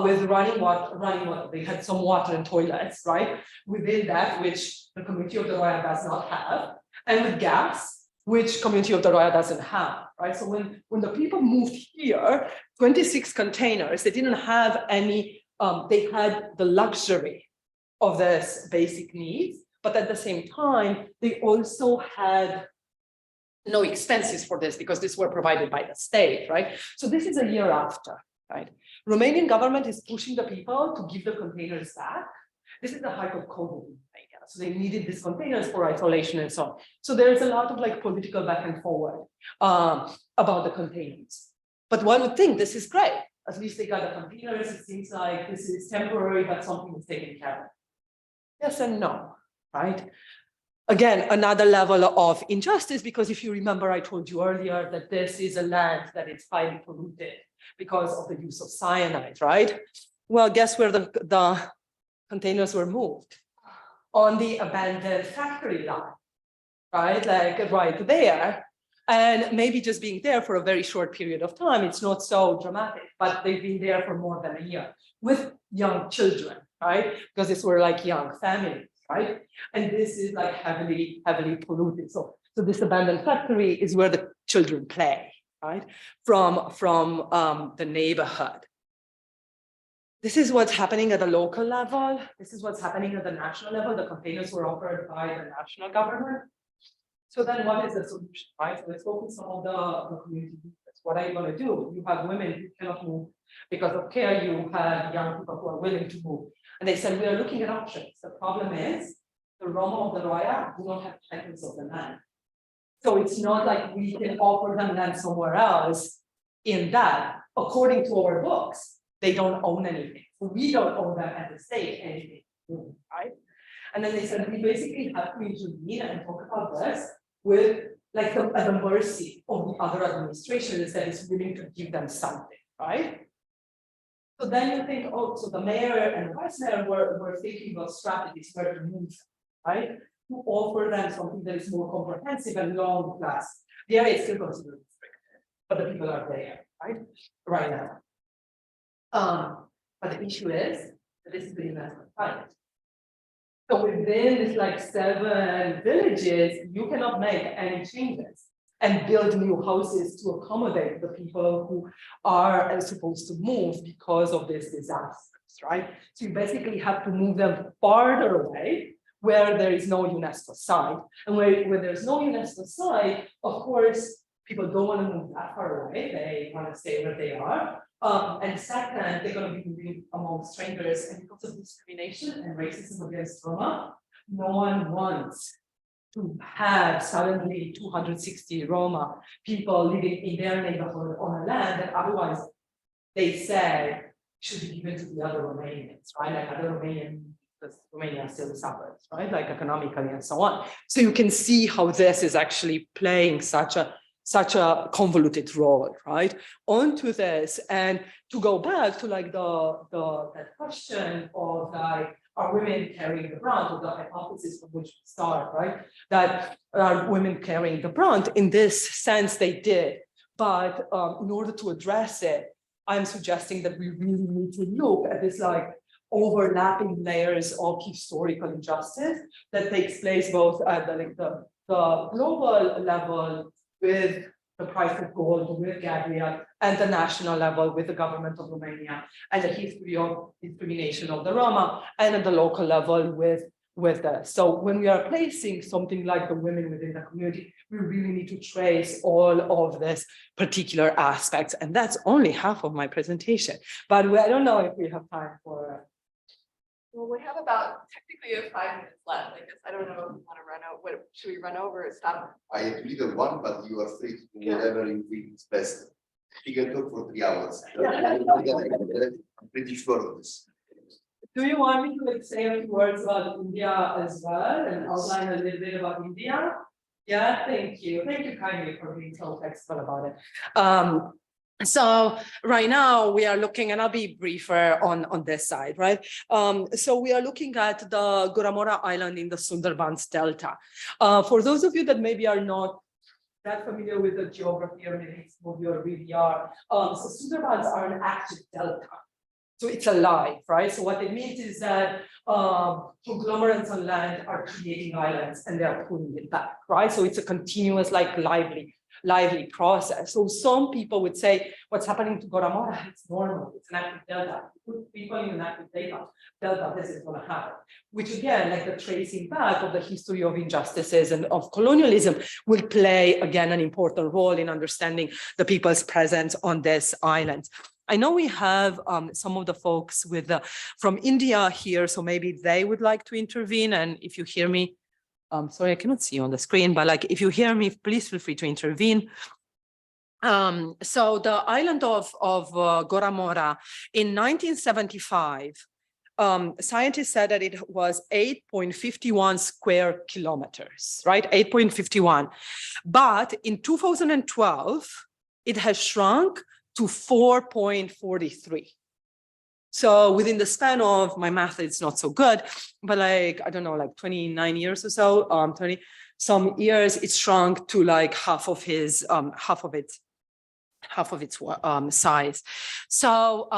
with running water, they had some water and toilets, right? Within that, which the community of the Roya does not have, and with gas, which community of the Roya doesn't have, right? So when the people moved here, 26 containers, they didn't have any, they had the luxury of this basic needs, but at the same time, they also had no expenses for this because these were provided by the state, right? So this is a year after, right? Romanian government is pushing the people to give the containers back. This is the height of COVID in Romania. So they needed these containers for isolation and so on. So there's a lot of like political back and forward about the containers. But one would think this is great. At least they got the containers. It seems like this is temporary, but something is taken care of. Yes and no, right? Again, another level of injustice, because if you remember, I told you earlier that this is a land that is highly polluted because of the use of cyanide, right? Well, guess where the containers were moved? On the abandoned factory line, right? Like right there. And maybe just being there for a very short period of time, it's not so dramatic, but they've been there for more than a year with young children, right? Because these were like young families, right? And this is like heavily polluted. So this abandoned factory is where the children play, right? From the neighborhood. This is what's happening at the local level. This is what's happening at the national level. The containers were offered by the national government. So then what is the solution, right? So let's focus on the community leaders. What are you going to do? You have women who cannot move because of care. You have young people who are willing to move. And they said, we are looking at options. The problem is the Roma of the Roya do not have titles of the land. So it's not like we can offer them land somewhere else in that. According to our books, they don't own anything. So we don't own them at the state anything, right? And then they said, we basically have to intervene and talk about this with like at the mercy of the other administrations that is willing to give them something, right? So then you think, oh, so the mayor and the vice mayor were thinking about strategies where to move, right? To offer them something that is more comprehensive and long-lasting. The area is still considered restricted, but the people are there, right? Right now. But the issue is that this is the investment project. So within this like 7 villages, you cannot make any changes and build new houses to accommodate the people who are supposed to move because of this disasters, right? So you basically have to move them farther away where there is no UNESCO site. And where there's no UNESCO site, of course, people don't want to move that far away. They want to stay where they are. And second, they're going to be moving among strangers, and because of discrimination and racism against Roma, no one wants to have suddenly 260 Roma people living in their neighborhood on a land that otherwise they say should be given to the other Romanians, right? Like other Romanians, because Romania still suffers, right? Like economically and so on. So you can see how this is actually playing such a convoluted role, right? Onto this, and to go back to like that question of like, are women carrying the brunt, of the hypothesis from which we start, right? That are women carrying the brunt? In this sense, they did. But in order to address it, I'm suggesting that we really need to look at this like overlapping layers of historical injustice that takes place both at the global level with the price of gold, with Gabriel, and the national level with the government of Romania, and the history of discrimination of the Roma, and at the local level with that. So when we are placing something like the women within the community, we really need to trace all of these particular aspects. And that's only half of my presentation. But I don't know if we have time for Well, we have about technically 5 minutes left. I guess I don't know if we want to run over. What should we run over or stop? I have to leave at 1, but you are free to do whatever you think is best. You can talk for 3 hours. I'm pretty sure of this. Do you want me to like say a few words about India as well and outline a little bit about India? Yeah, thank you. Thank you kindly for being so flexible about it. So right now we are looking, and I'll be briefer on this side, right? So we are looking at the Goramora Island in the Sunderban Delta. For those of you that maybe are not that familiar with the geography, or maybe some of you really are, so Sundarbans are an active delta. So it's alive, right? So what it means is that conglomerates on land are creating islands and they are pulling it back, right? So it's a continuous, like lively process. So some people would say what's happening to Goramora, it's normal, it's an active delta. Put people in an active delta, this is going to happen. Which again, like the tracing back of the history of injustices and of colonialism will play again an important role in understanding the people's presence on this island. I know we have some of the folks from India here, so maybe they would like to intervene. And if you hear me, sorry, I cannot see you on the screen, but like if you hear me, please feel free to intervene. So the island of Goramora in 1975, scientists said that it was 8.51 square kilometers, right? 8.51. But in 2012, it has shrunk to 4.43. So within the span of, my math is not so good, but like, I don't know, like 29 years or so, 20 some years, it's shrunk to like half of its size. So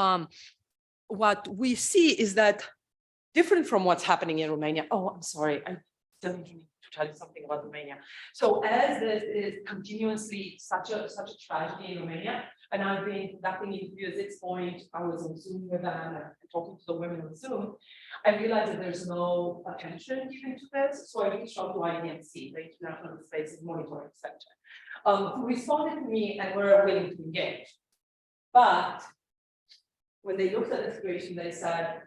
what we see is that different from what's happening in Romania. Oh, I'm sorry, I'm still thinking to tell you something about Romania. So as this is continuously such a tragedy in Romania, and I've been conducting interviews at this point, I was on Zoom with them and talking to the women on Zoom, I realized that there's no attention given to this. So I reached out to IUCN, the International Space Monitoring Center, who responded to me and were willing to engage. But when they looked at the situation, they said,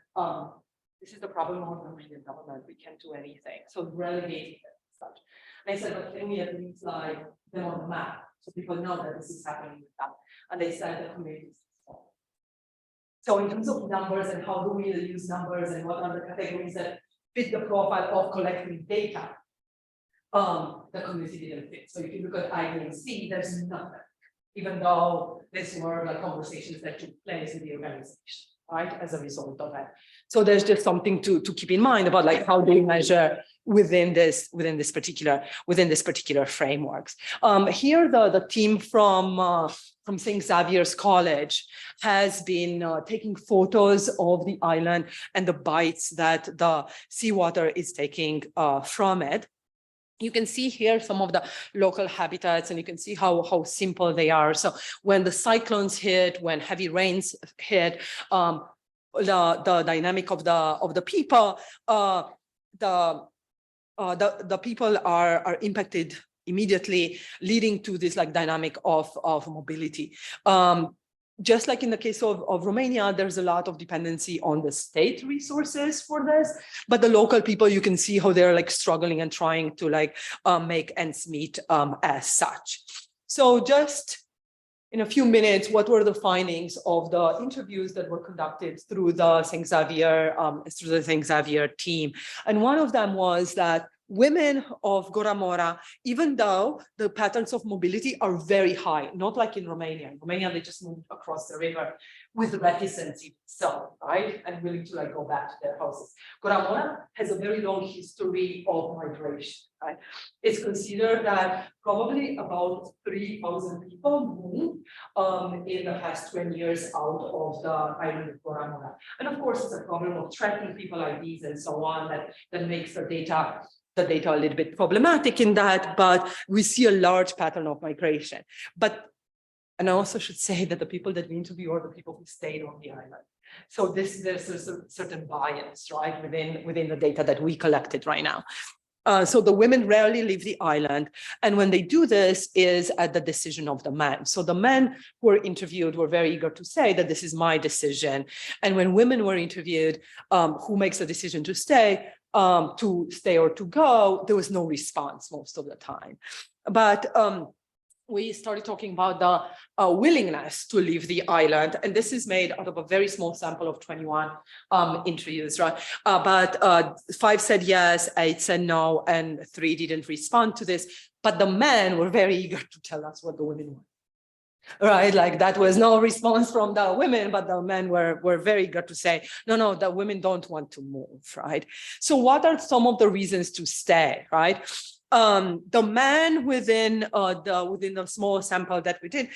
this is the problem of the Romanian government, we can't do anything. So relegating it as such. And I said, but can we at least like them on the map so people know that this is happening with them? And they said the communities. So in terms of numbers and how do we use numbers and what are the categories that fit the profile of collecting data, the community didn't fit. So if you look at IUCN, there's nothing, even though these were the conversations that took place in the organization, right, as a result of that. So there's just something to keep in mind about like how do we measure within this particular frameworks. Here the team from St. Xavier's College has been taking photos of the island and the bites that the seawater is taking from it. You can see here some of the local habitats, and you can see how simple they are. So when the cyclones hit, when heavy rains hit, the dynamic of the people, the people are impacted immediately, leading to this like dynamic of mobility. Just like in the case of Romania, there's a lot of dependency on the state resources for this, but the local people, you can see how they're like struggling and trying to like make ends meet as such. So just in a few minutes, what were the findings of the interviews that were conducted through the St. Xavier team? And one of them was that women of Goramora, even though the patterns of mobility are very high, not like in Romania. In Romania, they just moved across the river with reticence itself, right? And willing to like go back to their houses. Goramora has a very long history of migration, right? It's considered that probably about 3,000 people moved in the past 20 years out of the island of Goramora. And of course, it's a problem of tracking people IDs and so on that makes the data a little bit problematic in that, but we see a large pattern of migration. And I also should say that the people that we interview are the people who stayed on the island. So there's a certain bias, right, within the data that we collected right now. So the women rarely leave the island. And when they do this is at the decision of the men. So the men who were interviewed were very eager to say that this is my decision. And when women were interviewed, who makes the decision to stay or to go, there was no response most of the time. But we started talking about the willingness to leave the island. And this is made out of a very small sample of 21 interviews, right? But 5 said yes, 8 said no, and 3 didn't respond to this. But the men were very eager to tell us what the women want. Right, like that was no response from the women, but the men were very eager to say, no, the women don't want to move, right? So what are some of the reasons to stay, right? The men within the small sample that we did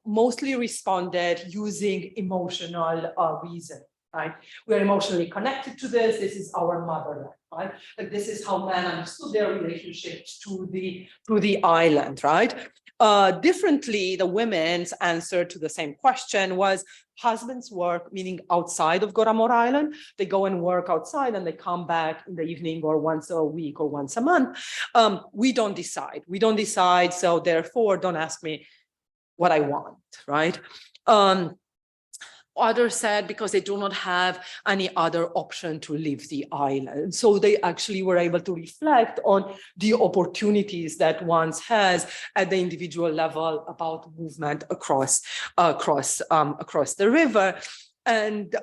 mostly responded using emotional reason, right? We're emotionally connected to this. This is our motherland, right? Like this is how men understood their relationships to the island, right? Differently, the women's answer to the same question was husbands work, meaning outside of Goramor Island. They go and work outside and they come back in the evening or once a week or once a month. We don't decide. We don't decide. So therefore, don't ask me what I want, right? Others said because they do not have any other option to leave the island. So they actually were able to reflect on the opportunities that one has at the individual level about movement across the river. And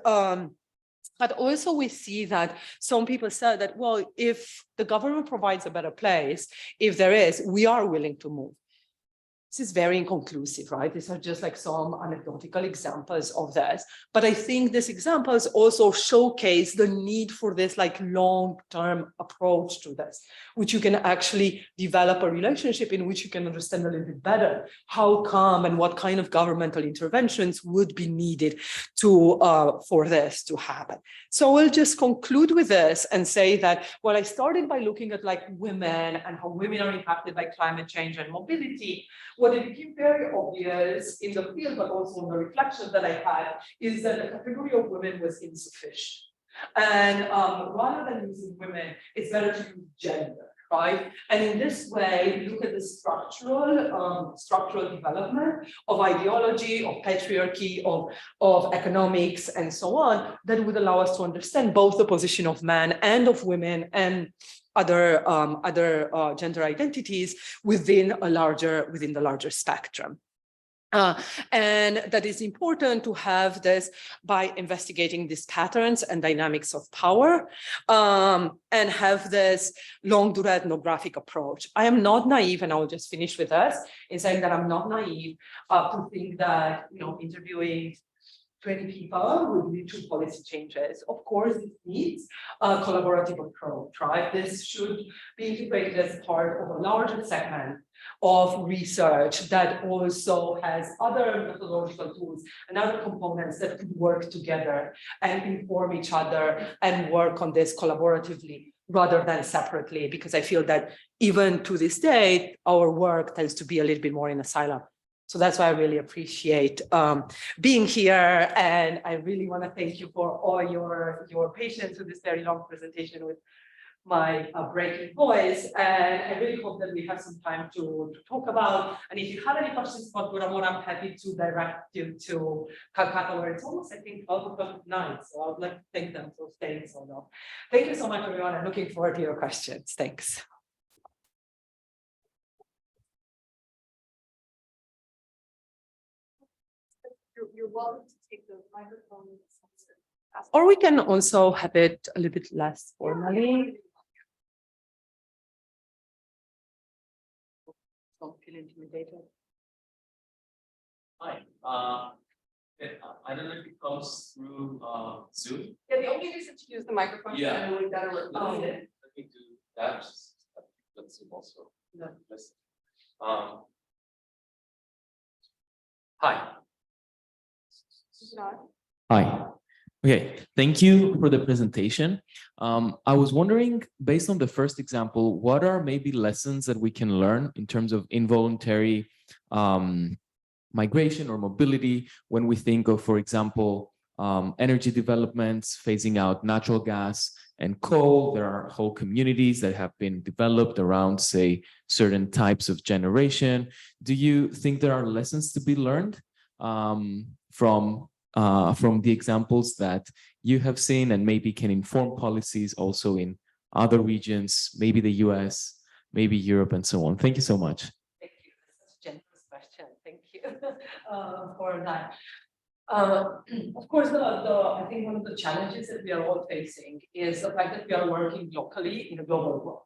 but also we see that some people said that, well, if the government provides a better place, if there is, we are willing to move. This is very inconclusive, right? These are just like some anecdotal examples of this. But I think these examples also showcase the need for this like long-term approach to this, which you can actually develop a relationship in which you can understand a little bit better how come and what kind of governmental interventions would be needed to for this to happen. So we'll just conclude with this and say that, well, I started by looking at like women and how women are impacted by climate change and mobility. What it became very obvious in the field, but also in the reflections that I had, is that the category of women was insufficient. And rather than using women, it's better to use gender, right? And in this way, look at the structural development of ideology, of patriarchy, of economics, and so on, that would allow us to understand both the position of men and of women and other gender identities within the larger spectrum. And that is important to have this by investigating these patterns and dynamics of power and have this long durée ethnographic approach. I am not naive, and I will just finish with this in saying that I'm not naive to think that, you know, interviewing 20 people would lead to policy changes. Of course, it needs a collaborative approach, right? This should be integrated as part of a larger segment of research that also has other methodological tools and other components that could work together and inform each other and work on this collaboratively rather than separately, because I feel that even to this day, our work tends to be a little bit more in a silo. So that's why I really appreciate being here. And I really want to thank you for all your patience with this very long presentation with my breaking voice. And I really hope that we have some time to talk about. And if you have any questions about Goramor, I'm happy to direct you to Calcutta, where it's almost, I think, 12 o'clock at night. So I would like to thank them for staying so long. Thank you so much, everyone. I'm looking forward to your questions. Thanks. You're welcome to take the microphone. Or we can also have it a little bit less formally. Don't feel intimidated. Hi. I don't know if it comes through Zoom. Yeah, the only reason to use the microphone is Yeah. really better work. Let me do that. Let's Zoom also. No. Hi. Not. Hi. Okay, thank you for the presentation. I was wondering, based on the first example, what are maybe lessons that we can learn in terms of involuntary migration or mobility when we think of, for example, energy developments, phasing out natural gas, and coal. There are whole communities that have been developed around, say, certain types of generation. Do you think there are lessons to be learned from the examples that you have seen, and maybe can inform policies also in other regions, maybe the US, maybe Europe, and so on? Thank you so much. Thank you. That's such a generous question. Thank you for that. Of course, I think one of the challenges that we are all facing is the fact that we are working locally in a global world,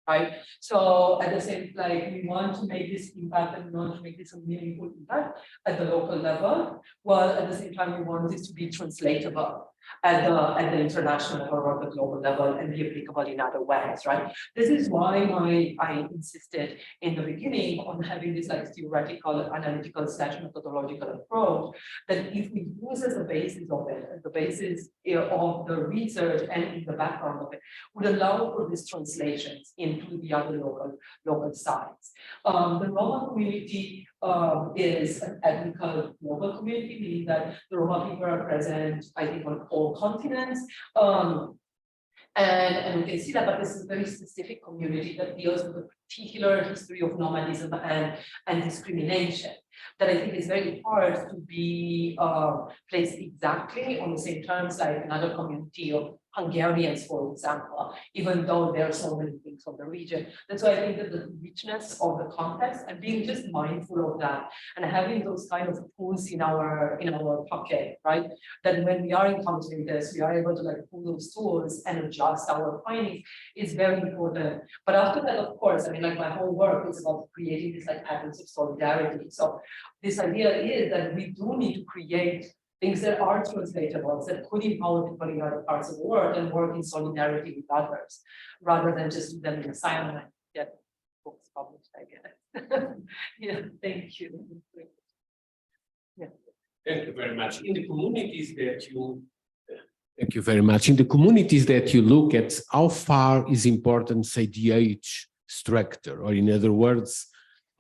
right? So at the same, like, we want to make this impact and we want to make this a meaningful impact at the local level, while at the same time we want this to be translatable at the international level or the global level and be applicable in other ways, right? This is why I insisted in the beginning on having this like theoretical, analytical / methodological approach, that if we use as the basis of it, as the basis of the research and in the background of it, would allow for these translations into the other local sites. The Roma community is an ethnical global community, meaning that the Roma people are present, I think, on all continents. And we can see that, but this is a very specific community that deals with a particular history of nomadism and discrimination that I think is very hard to be placed exactly on the same terms like another community of Hungarians, for example, even though there are so many things from the region. That's why I think that the richness of the context and being just mindful of that and having those kind of tools in our pocket, right? That when we are encountering this, we are able to like pull those tools and adjust our findings is very important. But after that, of course, I mean, like my whole work is about creating these like patterns of solidarity. So this idea is that we do need to create things that are translatable, that could empower people in other parts of the world and work in solidarity with others, rather than just do them in assignment, get books published, I guess. Yeah, thank you. Yeah. Thank you very much. In the communities that you look at, how far is important, say, the age structure, or in other words,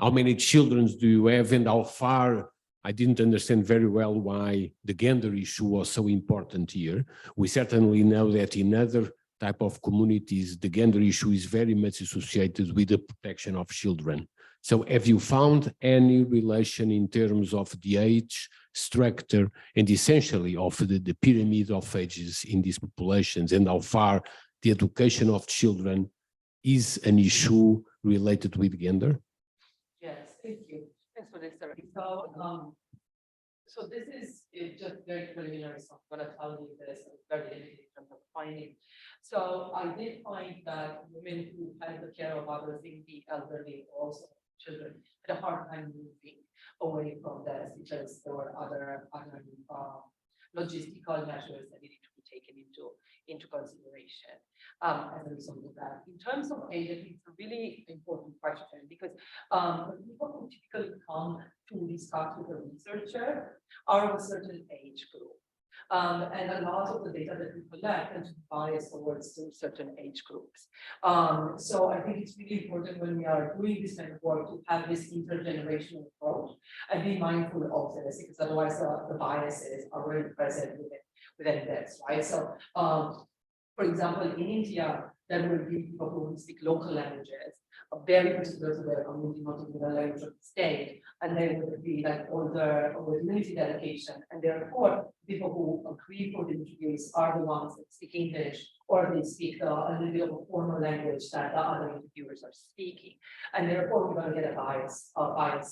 how many children do you have, and how far? I didn't understand very well why the gender issue was so important here. We certainly know that in other type of communities, the gender issue is very much associated with the protection of children. So have you found any relation in terms of the age structure and essentially of the pyramid of ages in these populations, and how far the education of children is an issue related with gender? Yes, thank you. Thanks for this, Sarah. So this is just very preliminary, so I'm going to tell you this very limited in terms of finding. So I did find that women who had the care of others, the elderly, also children, had a hard time moving away from this because there were other logistical measures that needed to be taken into consideration as a result of that. In terms of age, I think it's a really important question because the people who typically come to discuss with a researcher are of a certain age group. And a lot of the data that we collect tend to bias towards certain age groups. So I think it's really important when we are doing this kind of work to have this intergenerational approach and be mindful of this, because otherwise the biases are really present within this, right? So, for example, in India, there will be people who will speak local languages, very particular to their community, not even the language of the state, and they would be like older with limited education, and therefore people who agree for the interviews are the ones that speak English, or they speak a little bit of a formal language that the other interviewers are speaking, and therefore we're going to get a bias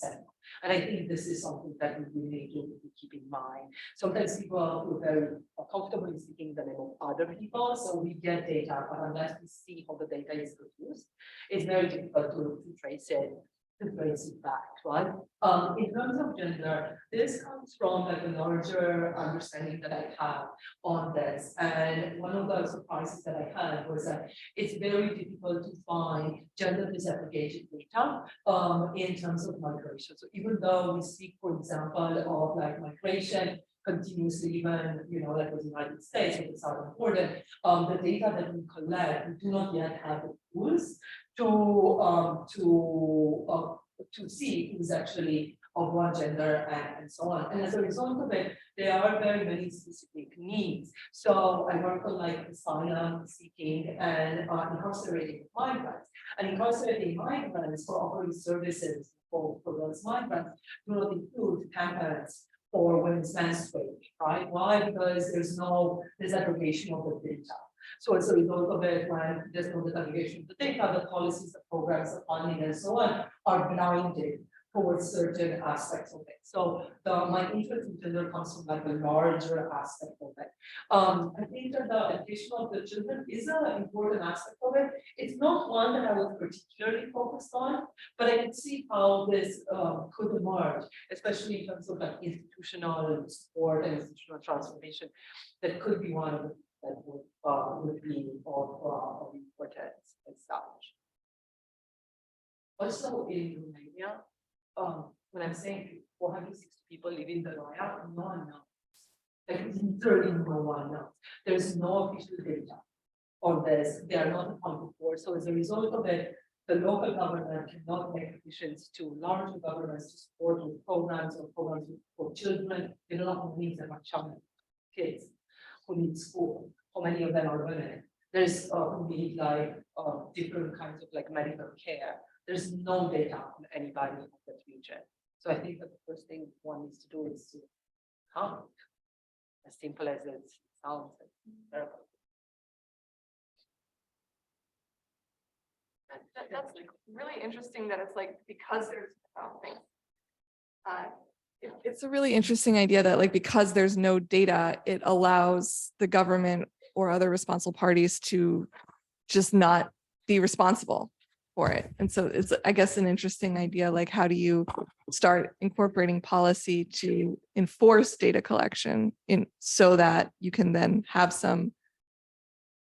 set. And I think this is something that we really need to keep in mind. Sometimes people feel very comfortable in speaking the name of other people, so we get data, but unless we see how the data is produced, it's very difficult to trace it back, right? In terms of gender, this comes from like a larger understanding that I have on this. And one of the surprises that I had was that it's very difficult to find gender disaggregated data in terms of migration. So even though we speak, for example, of like migration continuously, even, like with the United States with the southern border, the data that we collect, we do not yet have the tools to see who's actually of one gender and so on. And as a result of it, there are very many specific needs. So I work on like asylum seeking and incarcerating migrants. And incarcerating migrants for offering services for those migrants do not include tampons or women's menstruation, right? Why? Because there's no disaggregation of the data. So as a result of it, when there's no disaggregation of the data, the policies, the programs, the funding, and so on are blinded towards certain aspects of it. So my interest in gender comes from like a larger aspect of it. I think that the education of the children is an important aspect of it. It's not one that I was particularly focused on, but I can see how this could emerge, especially in terms of like institutional support and institutional transformation. That could be one of the that would be of importance and such. Also in Romania, when I'm saying 460 people live in the Roșia, no one knows. Like literally no one knows. There's no official data on this. They are not accounted for. So as a result of it, the local government cannot make decisions to larger governments to support with programs or programs for children. They don't know who needs them are children, kids who need school. How many of them are women? There's who need like different kinds of like medical care. There's no data on anybody in that region. So I think that the first thing one needs to do is to count. As simple as it sounds. That's like really interesting that it's like because there's it's a really interesting idea that like because there's no data, it allows the government or other responsible parties to just not be responsible for it. And so it's, I guess, an interesting idea, like how do you start incorporating policy to enforce data collection in so that you can then have some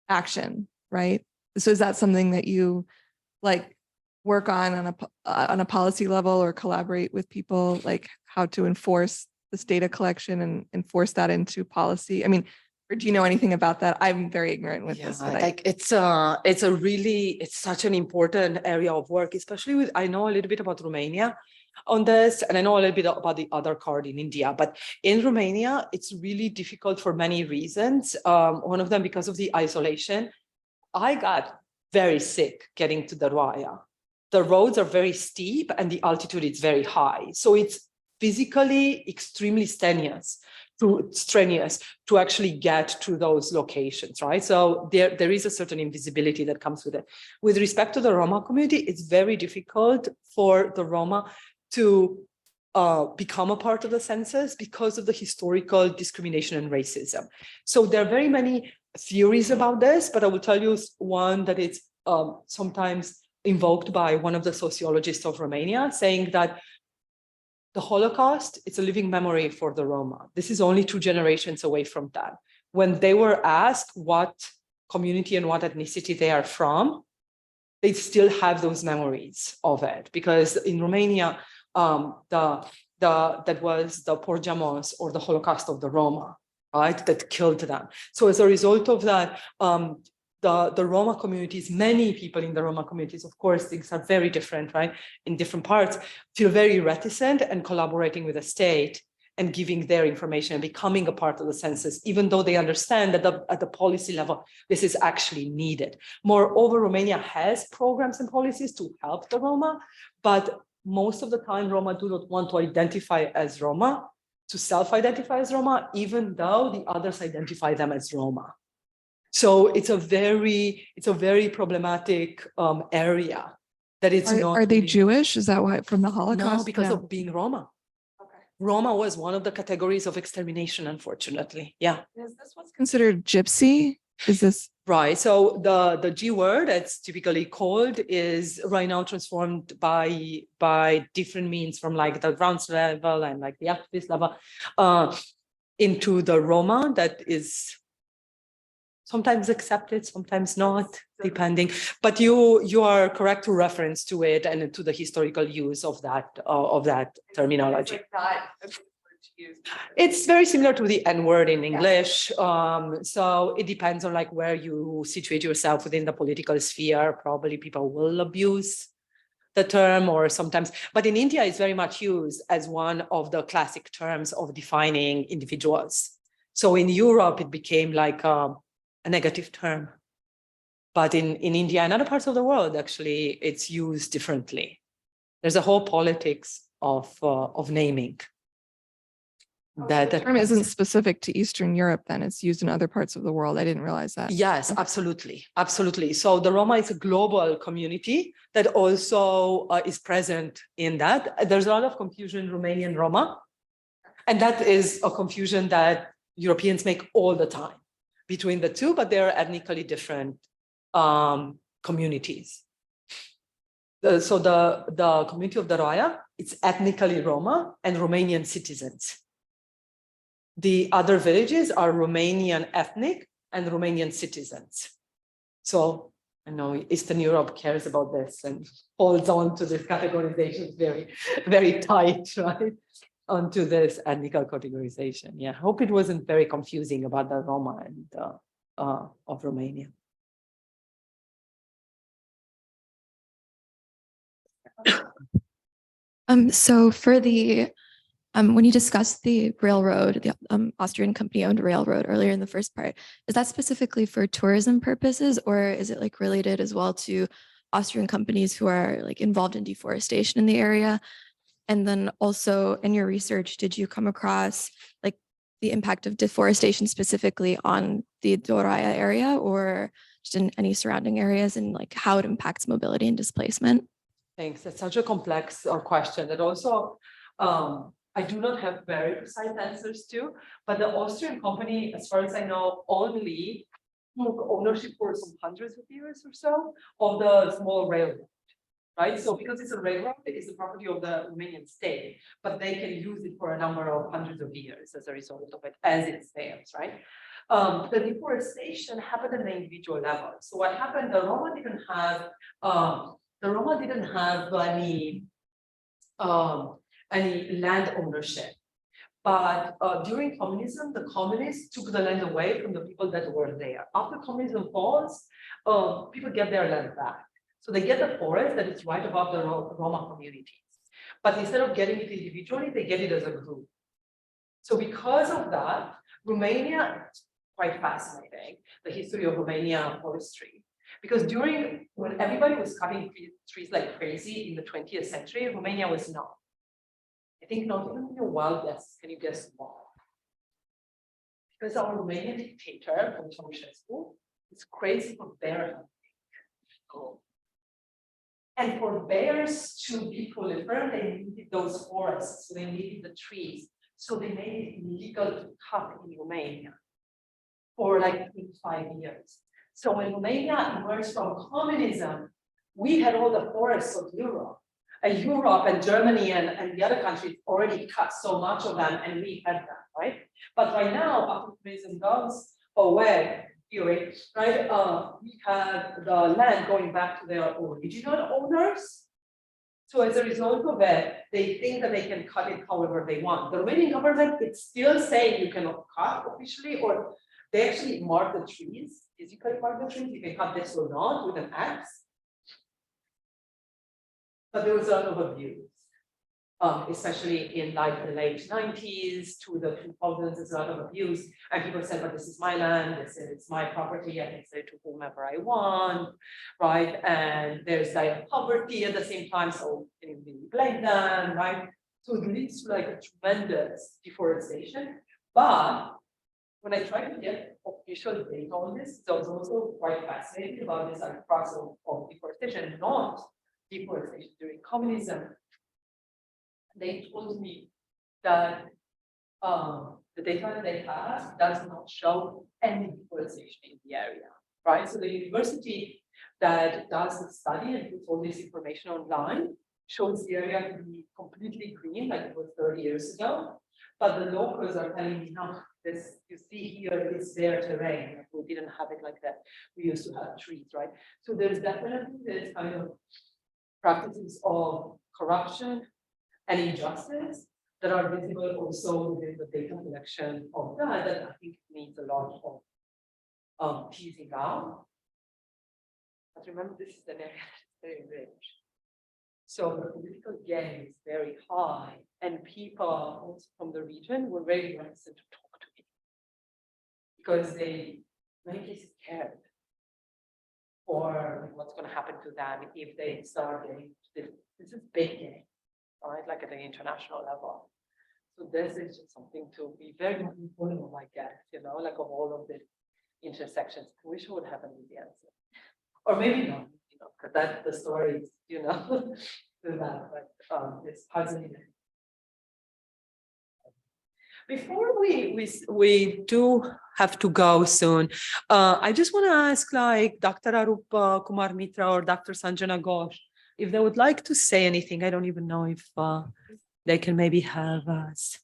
action, right? So is that something that you like work on a policy level or collaborate with people, like how to enforce this data collection and enforce that into policy? I mean, or do you know anything about that? I'm very ignorant with this. But like it's such an important area of work, especially with, I know a little bit about Romania on this, and I know a little bit about the other card in India, but in Romania, it's really difficult for many reasons. One of them because of the isolation. I got very sick getting to the Roșia. The roads are very steep and the altitude is very high. So it's physically extremely strenuous to actually get to those locations, right? So there is a certain invisibility that comes with it. With respect to the Roma community, it's very difficult for the Roma to become a part of the census because of the historical discrimination and racism. So there are very many theories about this, but I will tell you one that it's sometimes invoked by one of the sociologists of Romania, saying that the Holocaust, it's a living memory for the Roma. This is only 2 generations away from that. When they were asked what community and what ethnicity they are from, they still have those memories of it. Because in Romania, that was the Porjamos or the Holocaust of the Roma, right, that killed them. So as a result of that, the Roma communities, many people in the Roma communities, of course, things are very different, right? In different parts, feel very reticent and collaborating with the state and giving their information and becoming a part of the census, even though they understand that at the policy level, this is actually needed. Moreover, Romania has programs and policies to help the Roma, but most of the time, Roma do not want to identify as Roma, to self-identify as Roma, even though the others identify them as Roma. So it's a very problematic area that it's not. Are they Jewish? Is that why from the Holocaust? No, because of being Roma. Okay. Roma was one of the categories of extermination, unfortunately. Yeah. Is this what's considered gypsy? Is this right? So the G word, that's typically called, is right now transformed by different means from like the ground level and like the activist level into the Roma that is sometimes accepted, sometimes not, depending. But you are correct to reference to it and to the historical use of that terminology. It's like not a good word to use. It's very similar to the N word in English. So it depends on like where you situate yourself within the political sphere. Probably people will abuse the term, or sometimes, but in India it's very much used as one of the classic terms of defining individuals. So in Europe, it became like a negative term. But in India and other parts of the world, actually, it's used differently. There's a whole politics of naming. The term isn't specific to Eastern Europe, then it's used in other parts of the world. I didn't realize that. Yes, absolutely. Absolutely. So the Roma is a global community that also is present in that. There's a lot of confusion in Romanian Roma. And that is a confusion that Europeans make all the time between the two, but they are ethnically different communities. So the community of the Roșia, it's ethnically Roma and Romanian citizens. The other villages are Romanian ethnic and Romanian citizens. So I know Eastern Europe cares about this and holds on to this categorization very, very tight, right? Onto this ethnic categorization. Yeah, I hope it wasn't very confusing about the Roma and of Romania. So for the when you discussed the railroad, the Austrian company owned railroad earlier in the first part, is that specifically for tourism purposes, or is it like related as well to Austrian companies who are like involved in deforestation in the area? And then also in your research, did you come across like the impact of deforestation specifically on the Roșia area, or just in any surrounding areas, and like how it impacts mobility and displacement? Thanks. That's such a complex question that also I do not have very precise answers to, but the Austrian company, as far as I know, only took ownership for some hundreds of years or so of the small railroad, right? So because it's a railroad, it is the property of the Romanian state, but they can use it for a number of hundreds of years as a result of it, as it's theirs, right? The deforestation happened at the individual level. So what happened, the Roma didn't have any land ownership. But during communism, the communists took the land away from the people that were there. After communism falls, people get their land back. So they get the forest that is right above the Roma communities. But instead of getting it individually, they get it as a group. So because of that, Romania, it's quite fascinating, the history of Romania forestry. Because when everybody was cutting trees like crazy in the 20th century, Romania was not. I think not even in your wild guess, can you guess why? Because our Romanian dictator, Ceausescu, is crazy for bear hunting. And for bears to be proliferant, they needed those forests, so they needed the trees. So they made it illegal to cut in Romania for like 25 years. So when Romania emerged from communism, we had all the forests of Europe. And Europe and Germany and the other countries already cut so much of them, and we had them, right? But right now, after communism goes away, right? We have the land going back to their original owners. So as a result of it, they think that they can cut it however they want. The Romanian government, it's still saying you cannot cut officially, or they actually mark the trees, physically mark the trees, you can cut this or not with an axe. But there was a lot of abuse, especially in like the late 90s to the 2000s, there's a lot of abuse. And people said, but this is my land, it's my property, I can say to whomever I want, right? And there's like poverty at the same time, so can you really blame them, right? So it leads to like a tremendous deforestation. But when I tried to get official data on this, I was also quite fascinated about this like process of deforestation, not deforestation during communism. They told me that the data that they have does not show any deforestation in the area, right? So the university that does the study and puts all this information online shows the area to be completely green, like it was 30 years ago. But the locals are telling me, no, this you see here is their terrain. We didn't have it like that. We used to have trees, right? So there's definitely this kind of practices of corruption and injustice that are visible also within the data collection of that I think needs a lot of teasing out. But remember, this is an area that's very rich. So the political game is very high, and people also from the region were very reticent to talk to me because they really scared for what's going to happen to them if they start getting this is big game, right? Like at the international level. So this is just something to be very mindful of, I guess, you know, like of all of the intersections. I wish I would have an easy answer. Or maybe not, you know, because that's the story, you know, to that, but it's puzzling. Before we do have to go soon, I just want to ask like Dr. Arup Kumar Mitra or Dr. Sanjana Ghosh, if they would like to say anything. I don't even know if they can maybe have us,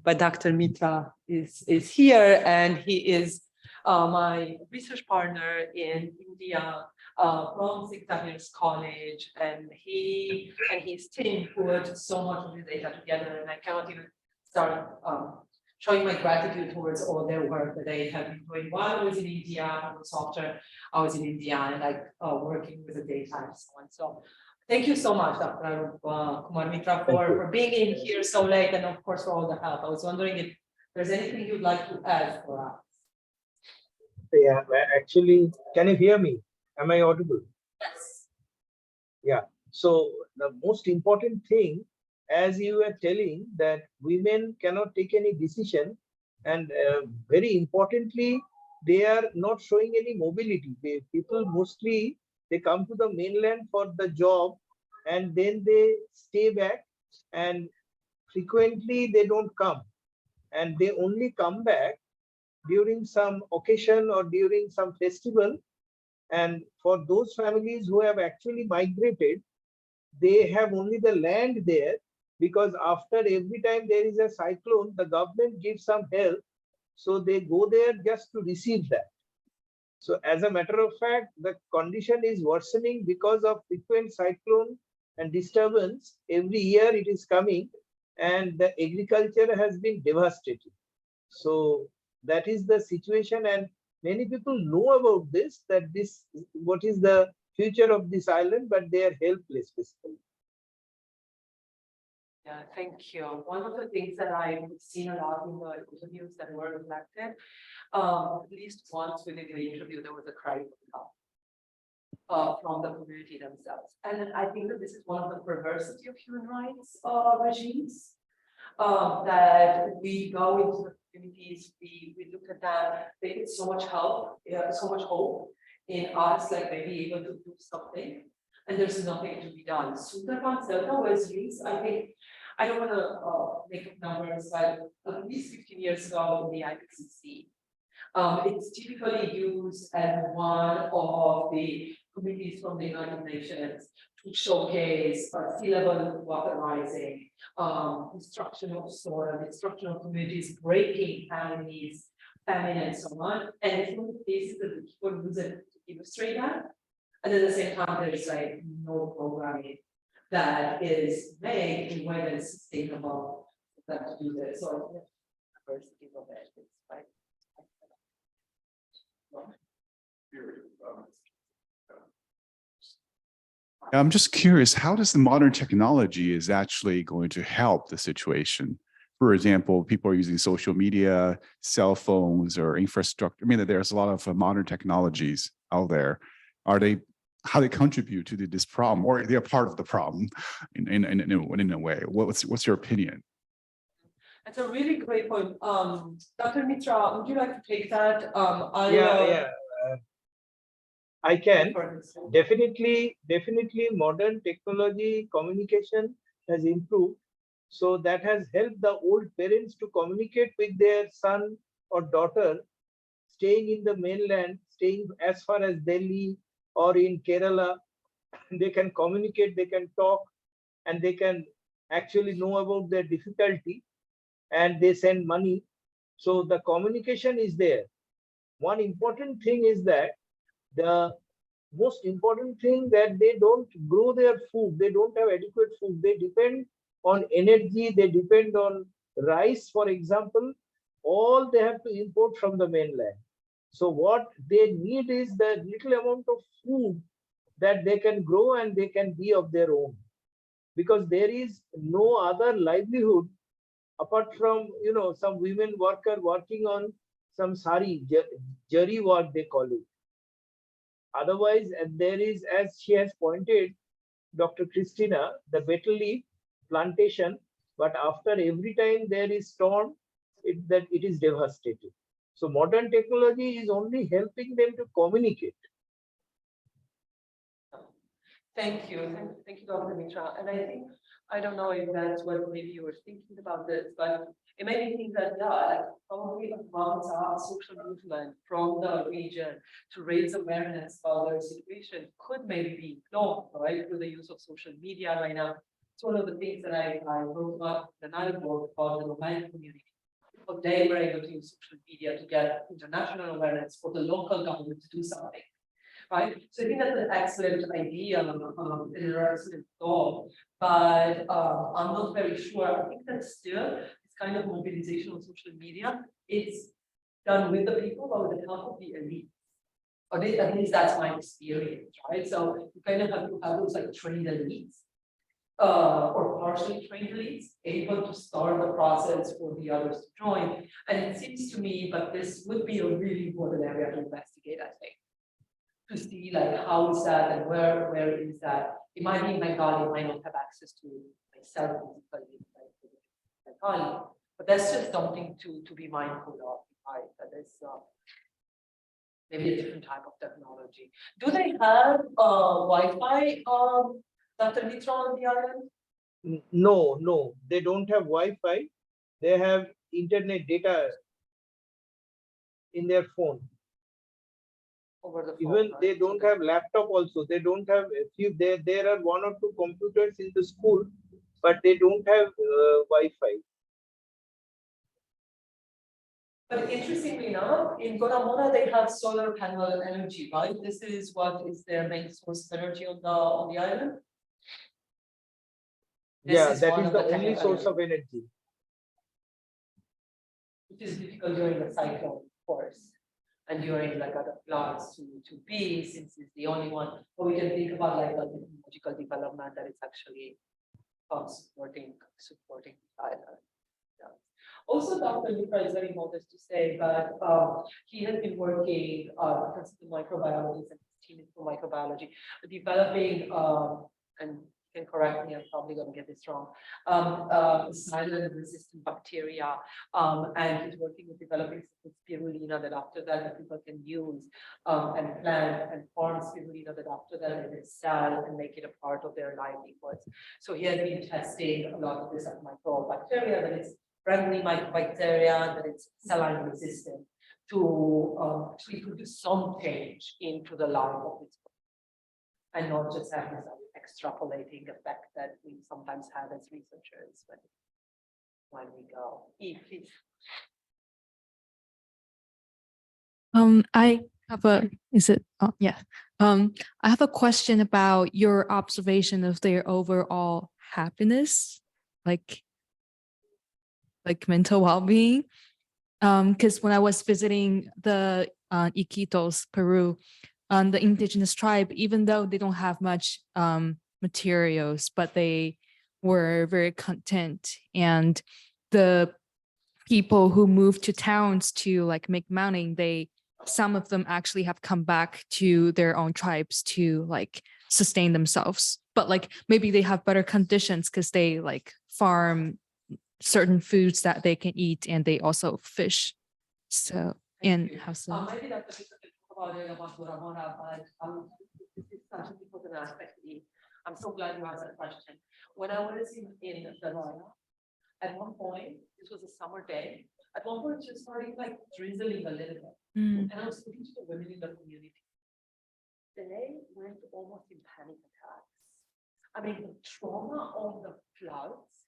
but Dr. Mitra is here, and he is my research partner in India from St. Xavier's College, and he and his team put so much of the data together, and I cannot even start showing my gratitude towards all their work that they have been doing while I was in India, and also after I was in India, and like working with the data and so on. So thank you so much, Dr. Kumar Mitra, for being in here so late, and of course for all the help. I was wondering if there's anything you'd like to add for us. Yeah, actually, can you hear me? Am I audible? Yes. Yeah. So the most important thing, as you were telling, that women cannot take any decision, and very importantly, they are not showing any mobility. People mostly, they come to the mainland for the job, and then they stay back, and frequently they don't come, and they only come back during some occasion or during some festival. And for those families who have actually migrated, they have only the land there, because after every time there is a cyclone, the government gives some help. So they go there just to receive that. So as a matter of fact, the condition is worsening because of frequent cyclone and disturbance. Every year it is coming, and the agriculture has been devastated. So that is the situation, and many people know about this, that this, what is the future of this island, but they are helpless basically. Yeah, thank you. One of the things that I've seen a lot in the interviews that were reflected, at least once within the interview, there was a cry for help from the community themselves. And I think that this is one of the perversity of human rights regimes, that we go into the communities, we look at them, they get so much help, so much hope in us, like maybe able to do something, and there's nothing to be done. Sunderban Delta was used, I think, I don't want to make up numbers, but at least 15 years ago in the IPCC. It's typically used as one of the committees from the United Nations to showcase sea level water rising, destruction of soil, destruction of communities, breaking families, famine, and so on. And it's one of the cases that the people use it to illustrate that. And at the same time, there's like no programming that is made in a way that is sustainable for them to do this. So I think the diversity of it is right. I'm just curious, how does the modern technology is actually going to help the situation? For example, people are using social media, cell phones, or infrastructure. I mean, there's a lot of modern technologies out there. How they contribute to this problem, or they're part of the problem in a way? What's your opinion? That's a really great point. Dr. Mitra, would you like to take that? I can. Definitely modern technology communication has improved. So that has helped the old parents to communicate with their son or daughter staying in the mainland, staying as far as Delhi or in Kerala. They can communicate, they can talk, and they can actually know about their difficulty, and they send money. So the communication is there. One important thing is that the most important thing that they don't grow their food, they don't have adequate food, they depend on energy, they depend on rice, for example. All they have to import from the mainland. So what they need is the little amount of food that they can grow and they can be of their own. because there is no other livelihood apart from, some women worker working on some sari, jari work they call it. Otherwise, there is, as she has pointed, Dr. Christina, the betel leaf plantation, but after every time there is storm, it is devastated. So modern technology is only helping them to communicate. Thank you. Thank you, Dr. Mitra. And I think, I don't know if that's what maybe you were thinking about this, but it made me think that, yeah, like probably about our social movement from the region to raise awareness about their situation could maybe be ignored, right, through the use of social media right now. It's one of the things that I wrote about in another book about the Romanian community. But they were able to use social media to get international awareness for the local government to do something. Right, so I think that's an excellent idea, an excellent thought, but I'm not very sure. I think that still this kind of mobilization on social media, it's done with the people, but with the help of the elite. Or at least that's my experience, right? So you kind of have to have those like trained elites, or partially trained elites, able to start the process for the others to join. And it seems to me, but this would be a really important area to investigate, I think. To see like how is that and where is that? It might be in Bengali, it might not have access to myself Bengali, but that's just something to be mindful of, right? That is maybe a different type of technology. Do they have Wi-Fi, Dr. Mitra, on the island? No, they don't have Wi-Fi. They have internet data in their phone. Even they don't have laptop also. They don't have a few. There are 1 or 2 computers in the school, but they don't have Wi-Fi. But interestingly enough, in Guatemala they have solar panel energy, right? This is what is their main source of energy on the island. Yeah, that is the only source of energy. Which is difficult during the cyclone, of course. And during like other floods to be, since it's the only one, but we can think about like the technological development that is actually supporting the island. Yeah. Also, Dr. Mitra is very modest to say, but he has been working as a microbiologist and his team is for microbiology, developing and you can correct me, I'm probably going to get this wrong, silent-resistant bacteria, and he's working with developing spirulina that after that people can use and plant and farm spirulina that after that they can sell and make it a part of their livelihoods. So he has been testing a lot of this microbacteria, that it's friendly microbacteria, that it's saline resistant to actually produce some change into the life of its and not just have this extrapolating effect that we sometimes have as researchers when we go. Eve, please. I have I have a question about your observation of their overall happiness, like mental well-being. Because when I was visiting the Iquitos, Peru, the indigenous tribe, even though they don't have much materials, but they were very content. And the people who moved to towns to like make money, some of them actually have come back to their own tribes to like sustain themselves. But like maybe they have better conditions because they like farm certain foods that they can eat, and they also fish. So and have some. Maybe that's about Guatemala, but this is such an important aspect. I'm so glad you asked that question. When I was in Roșia, at one point, this was a summer day, at one point it just started like drizzling a little bit. And I was speaking to the women in the community. They went almost in panic attacks. I mean, the trauma of the floods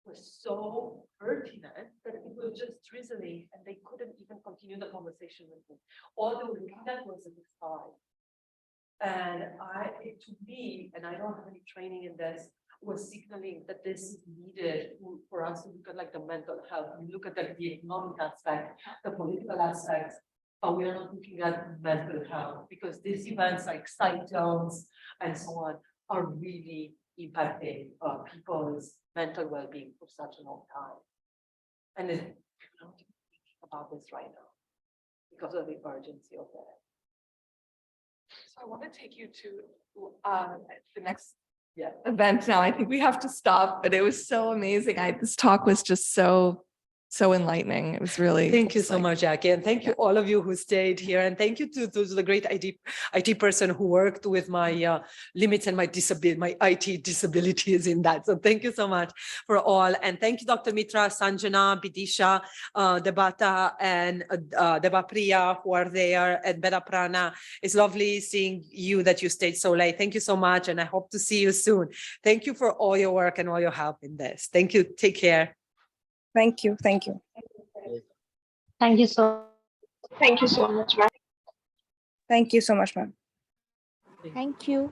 was so pertinent that it was just drizzling and they couldn't even continue the conversation with me. All they were looking at was in the sky. And to me, and I don't have any training in this, was signaling that this is needed for us to look at like the mental health. We look at the economic aspect, the political aspects, but we are not looking at mental health because these events like cyclones and so on are really impacting people's mental well-being for such a long time. And then I'm thinking about this right now because of the urgency of that. So I want to take you to the next event now. I think we have to stop, but it was so amazing. This talk was just so enlightening. It was really. Thank you so like- much, Jackie. And thank you all of you who stayed here. And thank you to the great IT person who worked with my limits and my IT disabilities in that. So thank you so much for all. And thank you, Dr. Mitra, Sanjana, Bidisha, Debata, and Debapriya who are there, and Beda Prana. It's lovely seeing you that you stayed so late. Thank you so much. And I hope to see you soon. Thank you for all your work and all your help in this. Thank you. Take care. Thank you. Thank you. Thank you so Thank you so much, ma'am. Thank you so much, ma'am. Thank you.